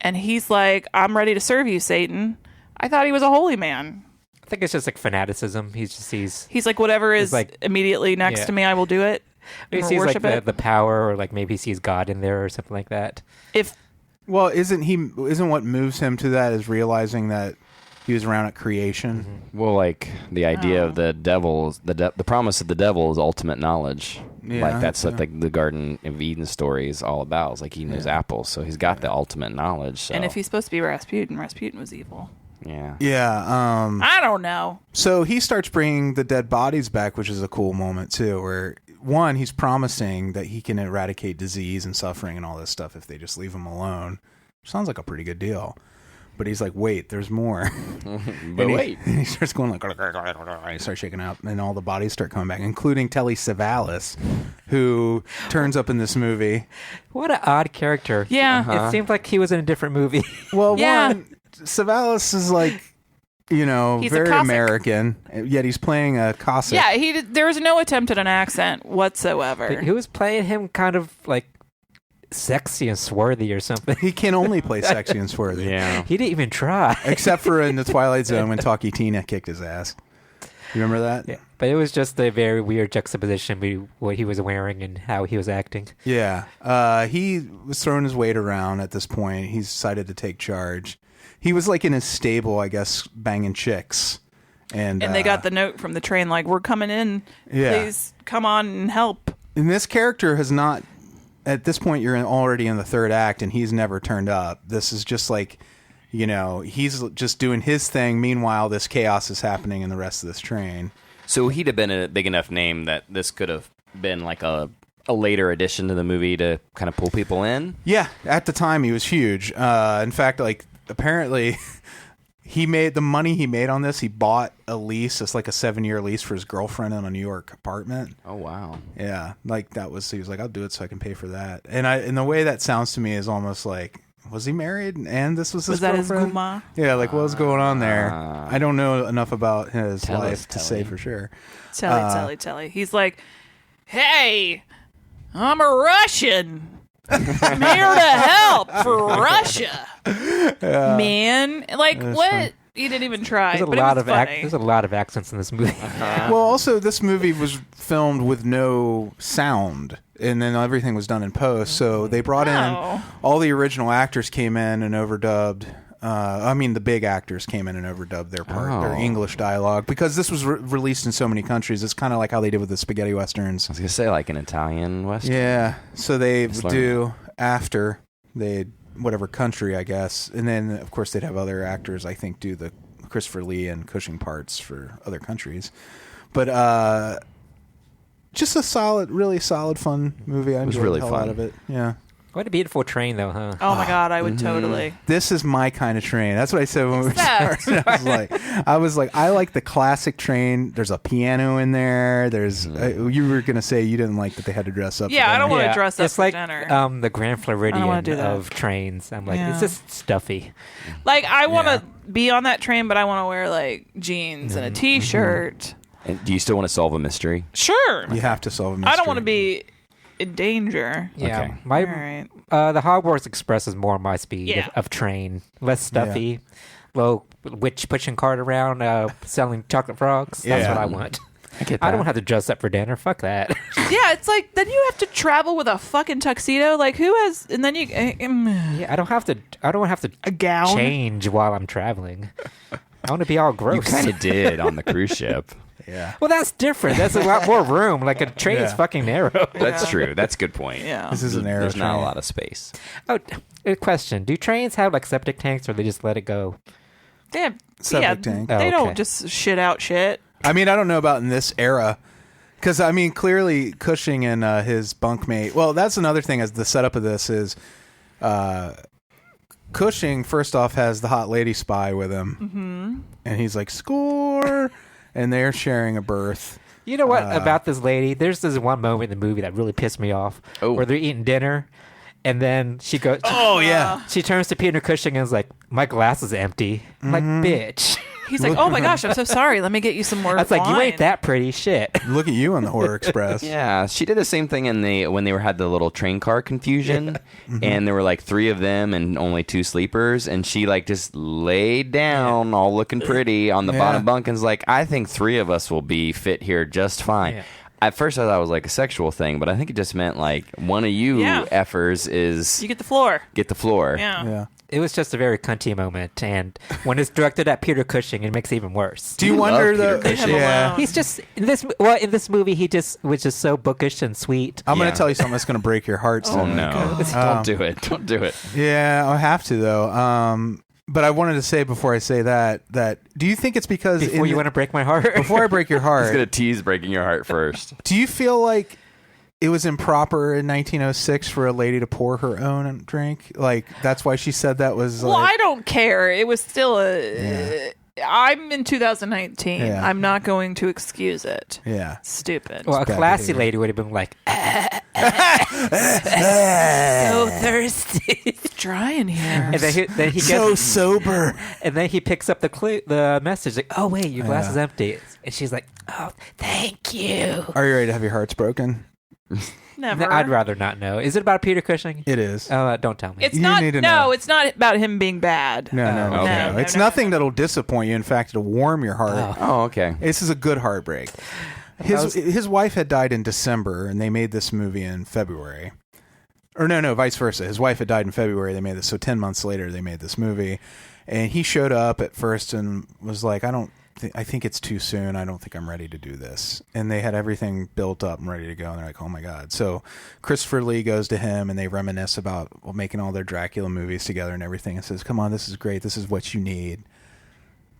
And he's like, I'm ready to serve you, Satan. I thought he was a holy man. I think it's just like fanaticism. He's like, whatever is like, immediately next to me, I will do it. He sees like the power, or like maybe he sees God in there or something like that. Isn't what moves him to that is realizing that he was around at creation? Well, like the idea of the devil, the promise of the devil is ultimate knowledge. Yeah, like that's what the Garden of Eden story is all about. It's like eating those apples, so he's got the ultimate knowledge. So. And if he's supposed to be Rasputin was evil. Yeah. Yeah. I don't know. So he starts bringing the dead bodies back, which is a cool moment too, where one, he's promising that he can eradicate disease and suffering and all this stuff if they just leave him alone. Sounds like a pretty good deal. But he's like, wait, there's more. But wait. And he starts going like, he starts shaking up, and all the bodies start coming back, including Telly Savalas, who turns up in this movie. What an odd character. Yeah. It seemed like he was in a different movie. Well, Yeah. one, Savalas is like, you know, He's a very Cossack. American, yet he's playing a Cossack. Yeah, there was no attempt at an accent whatsoever. Who was playing him kind of like sexy and swarthy or something? He can only play sexy and swarthy. Yeah. He didn't even try. Except for in the Twilight Zone when Talkie Tina kicked his ass. You remember that? Yeah. But it was just a very weird juxtaposition between what he was wearing and how he was acting. Yeah. He was throwing his weight around at this point. He's decided to take charge. He was like in his stable, I guess, banging chicks. And they got the note from the train like, we're coming in. Yeah. Please come on and help. And this character has not... At this point, you're already in the third act, and he's never turned up. This is just like, you know, he's just doing his thing. Meanwhile, this chaos is happening in the rest of this train. So he'd have been a big enough name that this could have been like a later addition to the movie to kind of pull people in? Yeah, at the time, he was huge. In fact, like, apparently... He made the money he made on this. He bought a lease. It's like a 7-year lease for his girlfriend in a New York apartment. Oh, wow. Yeah, like that was. He was like, "I'll do it so I can pay for that." And the way that sounds to me is almost like, was he married? And this was his that his girlfriend? guma? Yeah, like what was going on there? I don't know enough about his Tell life us, to say Telly. for sure. Telly. He's like, hey, I'm a Russian. I'm here to help for Russia. Man, like what? funny. He didn't even try. There's a but lot it was of funny. there's a lot of accents in this movie. Well, also this movie was filmed with no sound, and then everything was done in post. So they brought Oh. in all the original actors came in and overdubbed. I mean, the big actors came in and overdubbed their their English dialogue because this was released in so many countries. It's kind of like how they did with the spaghetti westerns. I was going to say like an Italian Western. Yeah, so they Just would learn do after they whatever country, I guess, and then of course they'd have other actors. I think do the Christopher Lee and Cushing parts for other countries, but just a solid, really solid, fun movie. I enjoyed really the hell fun. out of it. Yeah. What a beautiful train, though, huh? Oh my god, I would totally. This is my kind of train. That's what I said when we that? started. I was like, I like the classic train. There's a piano in there. There's you were gonna say you didn't like that they had to dress up. Yeah, for I dinner. don't want to dress up it's for like dinner. the Grand I don't wanna Floridian do that. of trains. I'm like, Yeah. it's just stuffy. Like I want to Yeah. be on that train, but I want to wear like jeans and a t-shirt. And do you still want to solve a mystery? Sure. You have to solve a mystery. I don't want to be in danger. Yeah, Okay. my All right. the Hogwarts Express is more my speed Yeah. of train, less stuffy. Low witch pushing cart around, selling chocolate frogs. That's Yeah. what I want. I get I don't have to dress up for dinner. Fuck that. Yeah, it's like then you have to travel with a fucking tuxedo. Like who has? And then you Yeah, I don't have to. I don't have to a gown. change while I'm traveling. I want to be all gross. You kind of did on the cruise ship. Yeah. Well, that's different. That's a lot more room. Like a train is Yeah. fucking narrow. That's true. That's a good point. Yeah. This is an air There's not a train. lot of space. Oh, a question: do trains have like septic tanks, or they just let it go? They have, Septic tank. They Oh, okay. don't just shit out shit. I mean, I don't know about in this era. Because, I mean, clearly Cushing and his bunkmate... Well, that's another thing as the setup of this is... Cushing, first off, has the hot lady spy with him. Mm-hmm. And he's like, score! And they're sharing a berth. You know what about this lady? There's this one moment in the movie that really pissed me off, Oh. where they're eating dinner, and then she goes. Oh, yeah. She turns to Peter Cushing and is like, "My glass is empty." I'm like, bitch. He's like, oh my gosh, I'm so sorry. Let me get you some more. I was like, you wine." ain't that pretty, shit. Look at you on the Horror Express. Yeah, she did the same thing in when they had the little train car confusion, and there were like 3 of them and only 2 sleepers, and she like just laid down, all looking pretty on the Yeah. bottom bunk, and was like, "I think 3 of us will be fit here just fine." Yeah. At first, I thought it was like a sexual thing, but I think it just meant like one of you Yeah. effers is You get the floor. get the floor. Yeah. Yeah. It was just a very cunty moment, and when it's directed at Peter Cushing, it makes it even worse. Do you We wonder, love Peter though... Cushing. Yeah. alone. He's just in this movie. He just was just so bookish and sweet. I'm going Yeah. to tell you something that's going to break your hearts. Oh tonight. no! Don't do it! Don't do it! Yeah, I have to, though. But I wanted to say before I say that do you think it's because... Before you want to break my heart, Before I break your I was heart, gonna tease breaking your heart first. do you feel like it was improper in 1906 for a lady to pour her own drink. Like, that's why she said that was. Well, I don't care. It was still a. I'm in 2019. Yeah. I'm not going to excuse it. Yeah. Stupid. Well, a bad classy behavior. lady would have been like, so thirsty. It's dry in here. And then he So gets, sober. and then he picks up the message like, oh wait, your glass is empty. And she's like, oh, thank you. Are you ready to have your hearts broken? Never. I'd rather not know. Is it about Peter Cushing? It is. Oh, don't tell me. It's You not. need to No, know. it's not about him being bad. No. okay. No, It's no, nothing that'll disappoint you. In fact, it'll warm your heart. Oh, okay. This is a good heartbreak. His wife had died in December, and they made this movie in February. Or no, vice versa. His wife had died in February. They made this. So 10 months later, they made this movie. And he showed up at first and was like, I think it's too soon. I don't think I'm ready to do this. And they had everything built up and ready to go. And they're like, oh my God. So Christopher Lee goes to him and they reminisce about making all their Dracula movies together and everything, and says, come on, this is great. This is what you need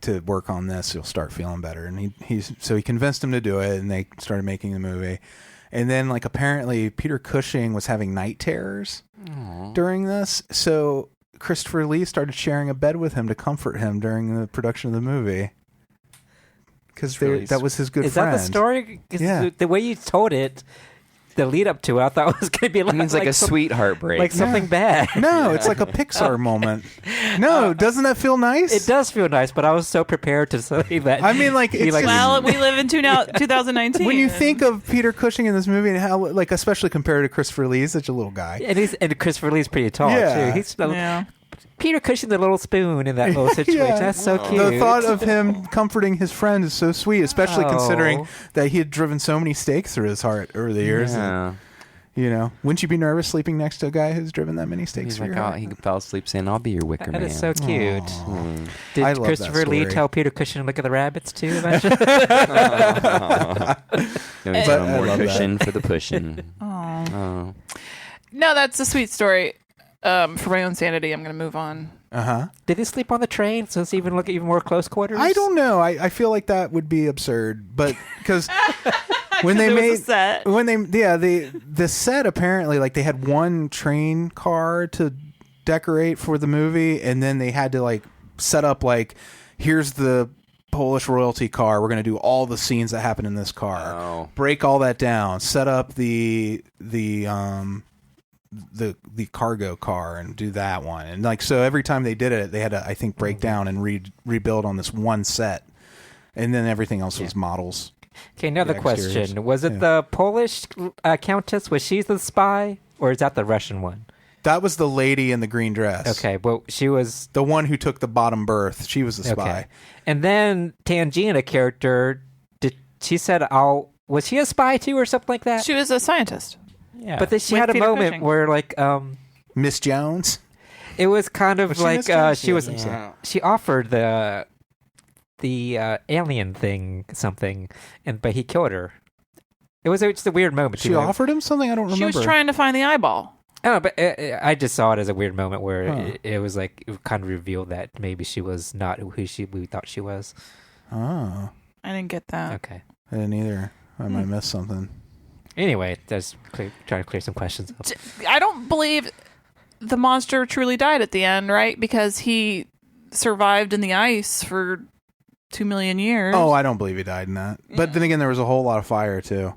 to work on this. You'll start feeling better. And so he convinced him to do it, and they started making the movie. And then, like, apparently Peter Cushing was having night terrors during this. So Christopher Lee started sharing a bed with him to comfort him during the production of the movie. Because that was his good Is friend. that the story? 'Cause Yeah. The way you told it, the lead up to it, I thought it was going to be It means like a sweet heartbreak. like something bad. No, it's like a Pixar moment. No, doesn't that feel nice? It does feel nice, but I was so prepared to say that. I mean, like, it's just- Well, we live in 2019. when you think of Peter Cushing in this movie and how, like, especially compared to Christopher Lee, he's such a little guy. and Christopher Lee's pretty tall Yeah. too. He's yeah. Peter Cushing, the little spoon in that little situation. Yeah. That's so cute. The thought of him comforting his friend is so sweet, especially Oh. considering that he had driven so many stakes through his heart over the years. Yeah. You know, wouldn't you be nervous sleeping next to a guy who's driven that many stakes He's through like, your oh, heart? he fell asleep saying, I'll be your wicker That man. is so cute. Mm. Did I love that Christopher Lee story. tell Peter Cushing to look at the rabbits too? Eventually? No, he's But no I more love that. cushion for the pushing. Aw. Oh. No, that's a sweet story. For my own sanity, I'm going to move on. Uh-huh. Did he sleep on the train? So it's even look at even more close quarters. I don't know. I feel like that would be absurd, but because when they It was a made set. the set, apparently, like, they had one train car to decorate for the movie, and then they had to, like, set up, like, here's the Polish royalty car. We're going to do all the scenes that happen in this car. Oh. Break all that down. Set up the cargo car and do that one. And, like, so every time they did it, they had to, I think, break down and rebuild on this one set. And then everything else was models. Okay, another The exteriors. question. Was it Yeah. the Polish countess? Was she the spy? Or is that the Russian one? That was the lady in the green dress. Okay, well, she was... The one who took the bottom berth. She was the spy. Okay. And then Tangina character, she said, was she a spy too or something like that? She was a scientist. Yeah. But then she With had a Peter moment Cushing. where, like, Miss Jones? it was kind of Was she like Miss Jones? she was... Yeah. She offered the alien thing something, but he killed her. It was just a weird moment. She you know? offered him something? I don't remember. She was trying to find the eyeball. Oh, but I just saw it as a weird moment where Huh. it was like it kind of revealed that maybe she was not who we thought she was. Oh, I didn't get that. Okay. I didn't either. I might miss something. Anyway, just trying to clear some questions up. I don't believe the monster truly died at the end, right? Because he survived in the ice for 2 million years. Oh, I don't believe he died in that. But then again, there was a whole lot of fire, too.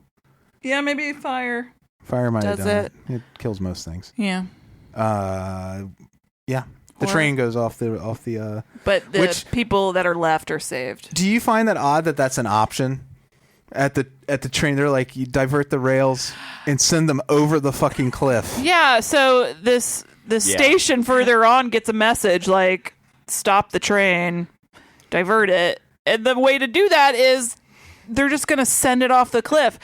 yeah, maybe fire. Fire might have Does done it? It kills most things. Yeah, Yeah. The Or- train goes off the but the Which- people that are left are saved. Do you find that odd that that's an option? At the train, they're like, you divert the rails and send them over the fucking cliff. Yeah, so this station further on gets a message like, stop the train, divert it. And the way to do that is they're just going to send it off the cliff.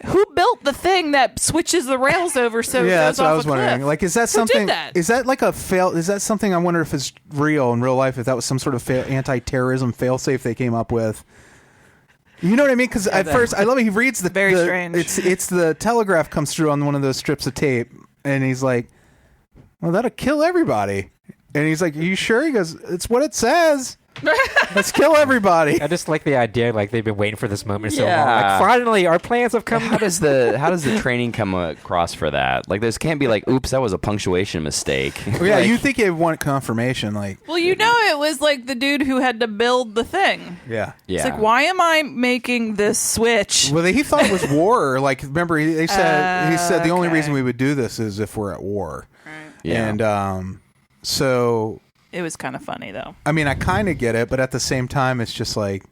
Who built the thing that switches the rails over so it Yeah, goes that's what off I was a cliff? wondering. Like, is that Who something? did that? Is that like a fail? Is that something? I wonder if it's real in real life. If that was some sort of anti-terrorism failsafe they came up with. You know what I mean? Because at first, I love it. He reads the Very strange. It's the telegraph comes through on one of those strips of tape, and he's like, "Well, that'll kill everybody." And he's like, "Are you sure?" He goes, "It's what it says." Let's kill everybody. I just like the idea, like they've been waiting for this moment so long. Yeah. Like, finally, our plans have come. How does the training come across for that? Like, this can't be like, oops, that was a punctuation mistake. Yeah, you think you want confirmation, like Well, it was like the dude who had to build the thing. yeah. Yeah. It's like, why am I making this switch? Well, he thought it was war. Like, remember, he said the only okay. reason we would do this is if we're at war. Yeah. And so, It was kind of funny, though. I mean, I kind of get it, but at the same time, it's just like,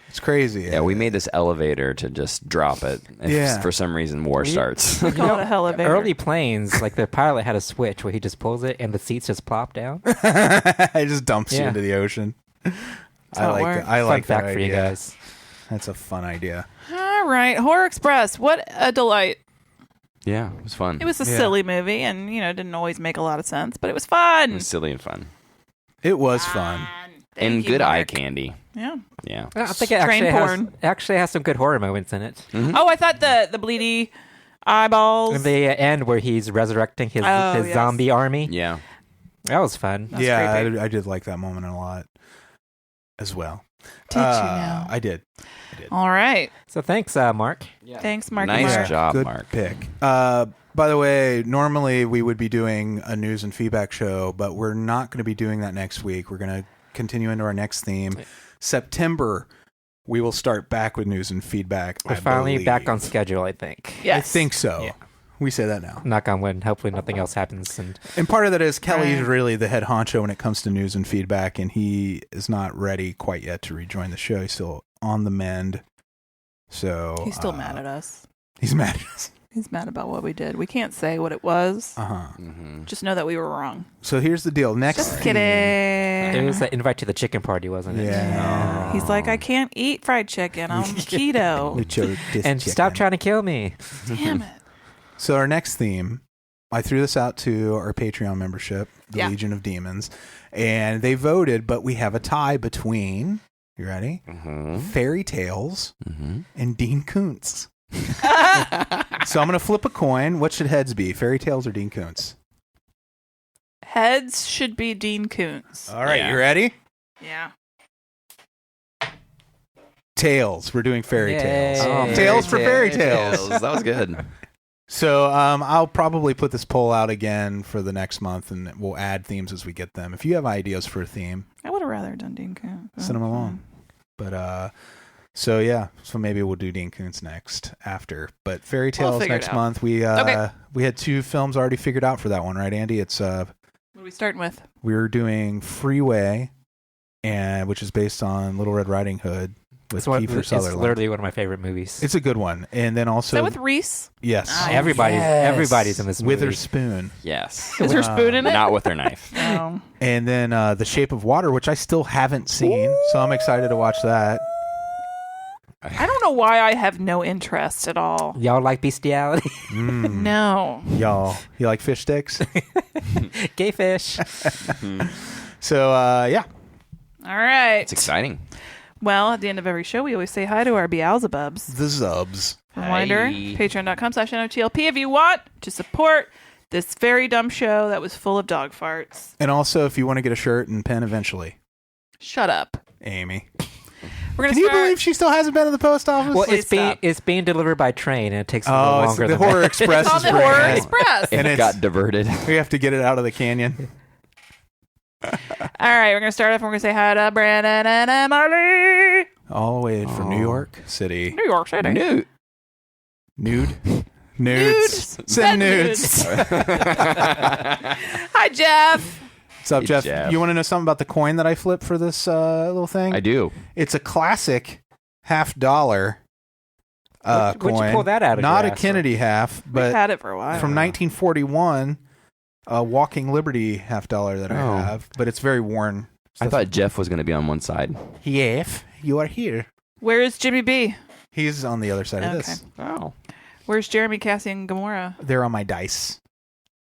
it's crazy. Yeah, we made this elevator to just drop it if for some reason war starts. We call it a elevator. Early planes, like the pilot had a switch where he just pulls it and the seats just plop down. It just dumps you Yeah. into the ocean. how it works. I like Fun that fact for you idea. guys. That's a fun idea. All right. Horror Express. What a delight. Yeah, it was fun. It was a Yeah. silly movie and, didn't always make a lot of sense, but it was It fun. was silly and fun. It was fun. Thank And you, good eye Mark. candy. Yeah. Yeah. I think it Train actually has some good horror moments in it. Oh, I thought the bleedy eyeballs. In the end where he's resurrecting his yes. zombie army. Yeah. That was fun. That's Yeah, creepy. I did like that moment a lot as well. Did you now? I did. All right. So thanks, Mark. Thanks, Marky Nice Mark. job, Good Mark. pick. By the way, normally we would be doing a news and feedback show, but we're not going to be doing that next week. We're going to continue into our next theme. September, we will start back with news and feedback. We're I finally believe. back on schedule, I think. Yes. I think so. Yeah. We say that now. Knock on wood. Hopefully nothing else happens. And part of that is Kelly's Right. really the head honcho when it comes to news and feedback, and he is not ready quite yet to rejoin the show. He's still on the mend. So He's still mad at us. He's mad at us. He's mad about what we did. We can't say what it was. Uh-huh. Just know that we were wrong. So here's the deal. Next Just theme- kidding. It was an invite to the chicken party, wasn't it? Yeah. He's like, I can't eat fried chicken. I'm keto. Lucho dis And chicken. stop trying to kill me. Damn it. So our next theme, I threw this out to our Patreon membership, the Yeah. Legion of Demons, and they voted, but we have a tie between, you ready? Fairy Tales and Dean Koontz. So I'm going to flip a coin. What should heads be, Fairy Tales or Dean Koontz? Heads should be Dean Koontz. All right, you ready? Yeah. Tails. We're doing Fairy Yay. Tales. Oh, Tales for Fairy Tales. That was good. So I'll probably put this poll out again for the next month, and we'll add themes as we get them. If you have ideas for a theme, I would have rather done Dean Koontz. send them along. But so yeah, so maybe we'll do Dean Koontz next after. But Fairy Tales figure it next out. month. We Okay. we had 2 films already figured out for that one, right, Andy? It's What are we starting with? we're doing Freeway, and which is based on Little Red Riding Hood with Kiefer It's Sutherland. literally one of my favorite movies. It's a good one, and then Is also that with Reese? yes, Oh, everybody's in this movie. Witherspoon, Yes. Is her spoon in it? Not with her knife. No. and then The Shape of Water, which I still haven't seen, so I'm excited to watch that. I don't know why I have no interest at all. Y'all like bestiality? No. Y'all, you like fish sticks? Gay fish. So yeah, All right. It's exciting. Well, at the end of every show, we always say hi to our Beelzebubs. the Zubs. Reminder, Hi. patreon.com/NOTLP if you want to support this very dumb show that was full of dog farts. And also, if you want to get a shirt and pen eventually, Shut up. Amy. We're going Can to you start. believe she still hasn't been to the post office? Well, Please stop. it's being delivered by train, and it takes a little Oh, it's longer the than Horror that. Express It's on is the bringing Horror it. Express. It And it's- got diverted. We have to get it out of the canyon. All right, we're going to start off and we're going to say hi to Branan and Emily. All the way from New York City. New York City. New. Nude. Nudes. Nudes. Send nudes. Hi, Jeff. What's up, Hey, Jeff? Jeff. You want to know something about the coin that I flipped for this little thing? I do. It's a classic $50 Where'd coin. you pull that out of Not your a ass? Kennedy half, We've but had it for a while. from 1941, a Walking Liberty $50 that I Oh. have, but it's very worn. I thought Jeff was going to be on one side. Jeff, you are here. Where is Jimmy B? He's on the other side of Okay. this. Oh. Where's Jeremy, Cassie, and Gamora? They're on my dice.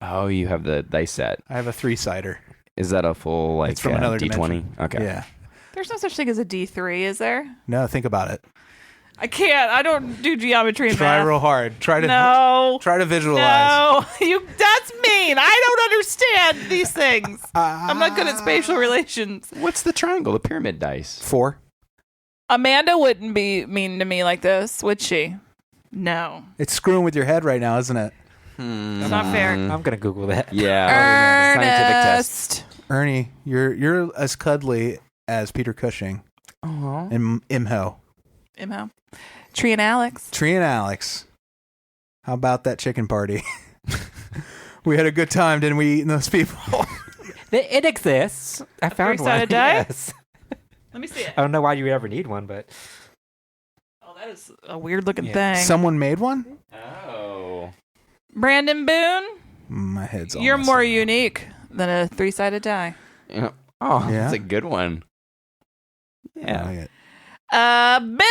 Oh, you have the dice set. I have a 3-sider. Is that a full like It's from another D20? dimension. Okay. Yeah. There's no such thing as a D3, is there? No, think about it. I can't. I don't do geometry and Try math. real hard. Try to visualize. No, that's mean. I don't understand these things. I'm not good at spatial relations. What's the triangle? The pyramid dice. 4. Amanda wouldn't be mean to me like this, would she? No. It's screwing with your head right now, isn't it? It's not fair. I'm gonna Google that. Yeah. Scientific test. Ernest. Ernie, you're as cuddly as Peter Cushing and Imho. Imho. Tree and Alex. Tree and Alex. How about that chicken party? We had a good time, didn't we, eating those people? It exists. I found one. three-sided die? Yes. Let me see it. I don't know why you would ever need one, but Oh, that is a weird looking thing. Someone made one? Oh. Brandon Boone, My head's all you're messed more up. unique than a 3-sided die. Yeah. Oh, Yeah? that's a good one. I Yeah. like it. Bill.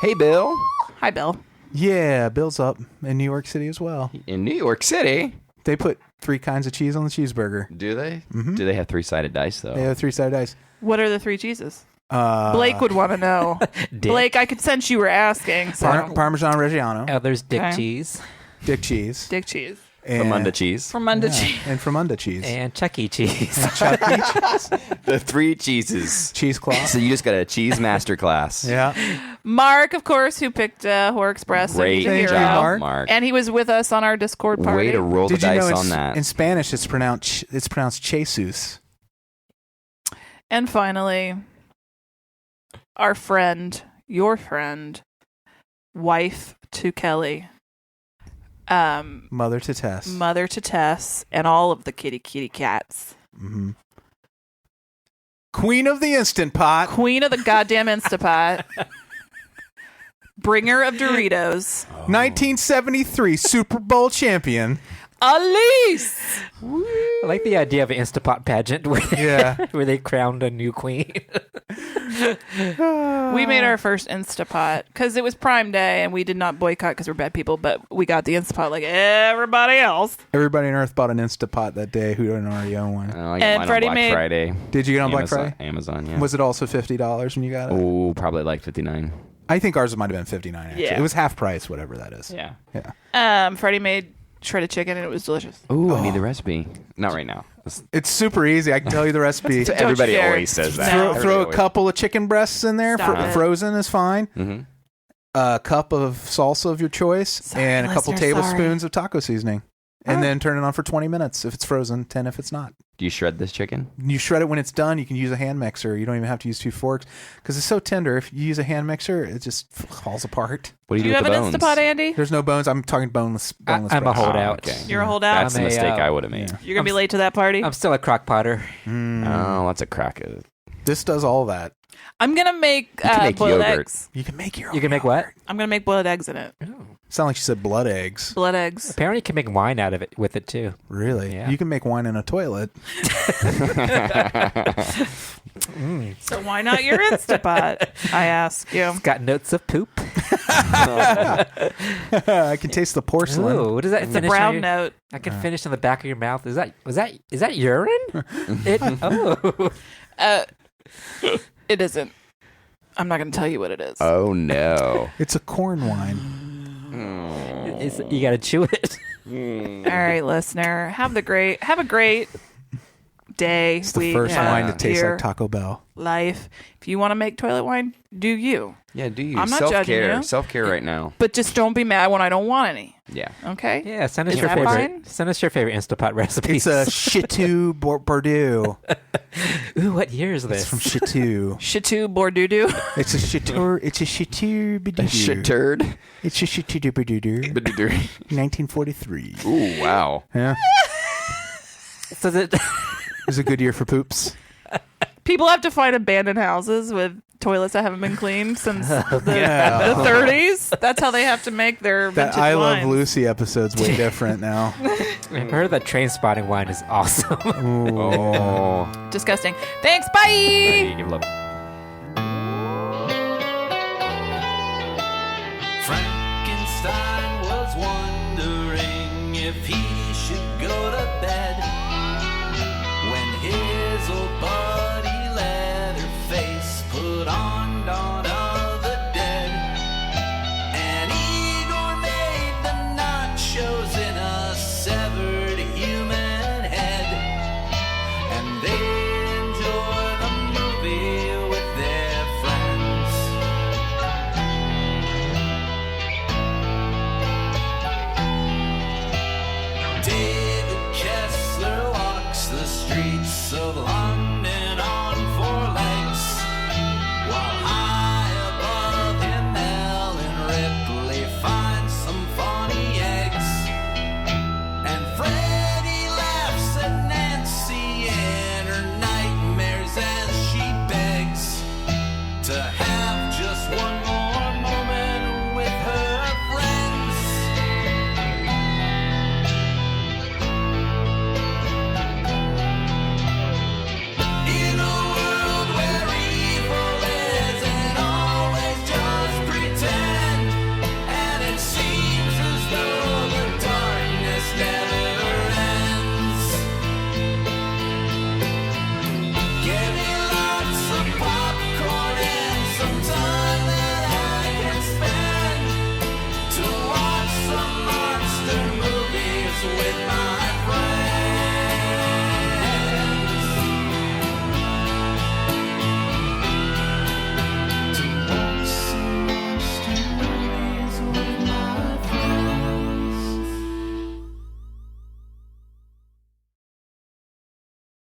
Hey, Bill. Hi, Bill. Yeah, Bill's up in New York City as well. In New York City. They put 3 kinds of cheese on the cheeseburger. Do they? Mhm. Do they have 3-sided dice, though? They have 3-sided dice. What are the 3 cheeses? Blake would want to know. Blake, I could sense you were asking. So. Parmesan Reggiano, there's dick Okay. cheese Dick cheese, Dick cheese. and Famunda cheese. From Munda yeah, cheese. and Famunda cheese, and Chuck E. Cheese. Chuck E. cheese, The 3 cheeses. cheesecloth. So you just got a cheese master class. Yeah, Mark, of course, who picked Horror Express. Great Hero. job, Mark. Mark. And he was with us on our Discord party. Way to roll the Did you dice know on that. in Spanish it's pronounced Jesus? And finally, our friend, your friend, wife to Kelley, Mother to Tess. mother to Tess, and all of the kitty cats. Mm-hmm. Queen of the Instant Pot. Queen of the goddamn Instapot. Bringer of Doritos. 1973 Super Bowl champion. Alise! I like the idea of an Instapot pageant where Yeah. where they crowned a new queen. We made our first Instapot because it was Prime Day and we did not boycott because we're bad people, but we got the Instapot like everybody else. Everybody on Earth bought an Instapot that day who didn't already own one. I got And mine Freddie on Black made- Friday. Did you get it on Black Amazon, Friday? Amazon, yeah. Was it also $50 when you got it? Oh, probably like 59. I think ours might have been $59 actually. Yeah. It was half price, whatever that is. Yeah. Freddie made shredded chicken and it was delicious. Ooh, I need the recipe. Not right now. It's super easy. I can tell you the recipe. Don't Everybody you dare. always says that. No. Throw a couple of chicken breasts in there. Stop it. Frozen is fine. Mm-hmm. A cup of salsa of your choice, Sorry, and a couple listener, tablespoons of taco seasening. And then turn it on for 20 minutes if it's frozen, 10 if it's not. Do you shred this chicken? You shred it when it's done. You can use a hand mixer. You don't even have to use 2 forks because it's so tender. If you use a hand mixer, it just falls apart. What do Do you you do have with an the bones? Instapot, Andy? There's no bones. I'm talking boneless. I'm a breast. holdout. okay. You're a holdout? That's a I'm a, mistake I would have made. yeah. You're going to be late to that party? I'm still a crock potter. Oh, that's a crack. This does all that. I'm going to make, can make boiled yogurt. eggs. You can make your own. You can make what? I'm going to make boiled eggs in it. Sound like she said blood eggs. Blood eggs. Apparently, you can make wine out of it with it too. Really? Yeah. You can make wine in a toilet. So why not your Instapot? I ask you. It's got notes of poop. I can taste the porcelain. Ooh, what does that It's a finish brown on your- note. I can finish on the back of your mouth. Is that urine? Oh. It isn't. I'm not going to tell you what it is. Oh, no. It's a corn wine. You got to chew it. All right, listener. Have a great day, It's the week, first wine to month, taste year, like Taco Bell. life. If you want to make toilet wine, do you. Yeah, do you? I'm not judging Self-care. you. Self-care right now. But just don't be mad when I don't want any. Yeah. Okay? Yeah, send us Is your that favorite. fine? Send us your favorite Instapot recipe. It's a Chateau Bordeaux. Ooh, what year is It's this? from Chateau. Chateau Bordeaux. It's a Chateau. It's a Chateau Bordeaux. Shit turd. It's a Chateau Bordeaux. 1943. Ooh, wow. Yeah, So that it was a good year for poops. People have to find abandoned houses with toilets that haven't been cleaned since the Yeah. 30s. That's how they have to make their That vintage I Love wines. Lucy episode's way different now. I've heard that train spotting wine is awesome. Oh. Disgusting. Thanks. Bye. Give love. Frankenstein was wondering if he should go to bed.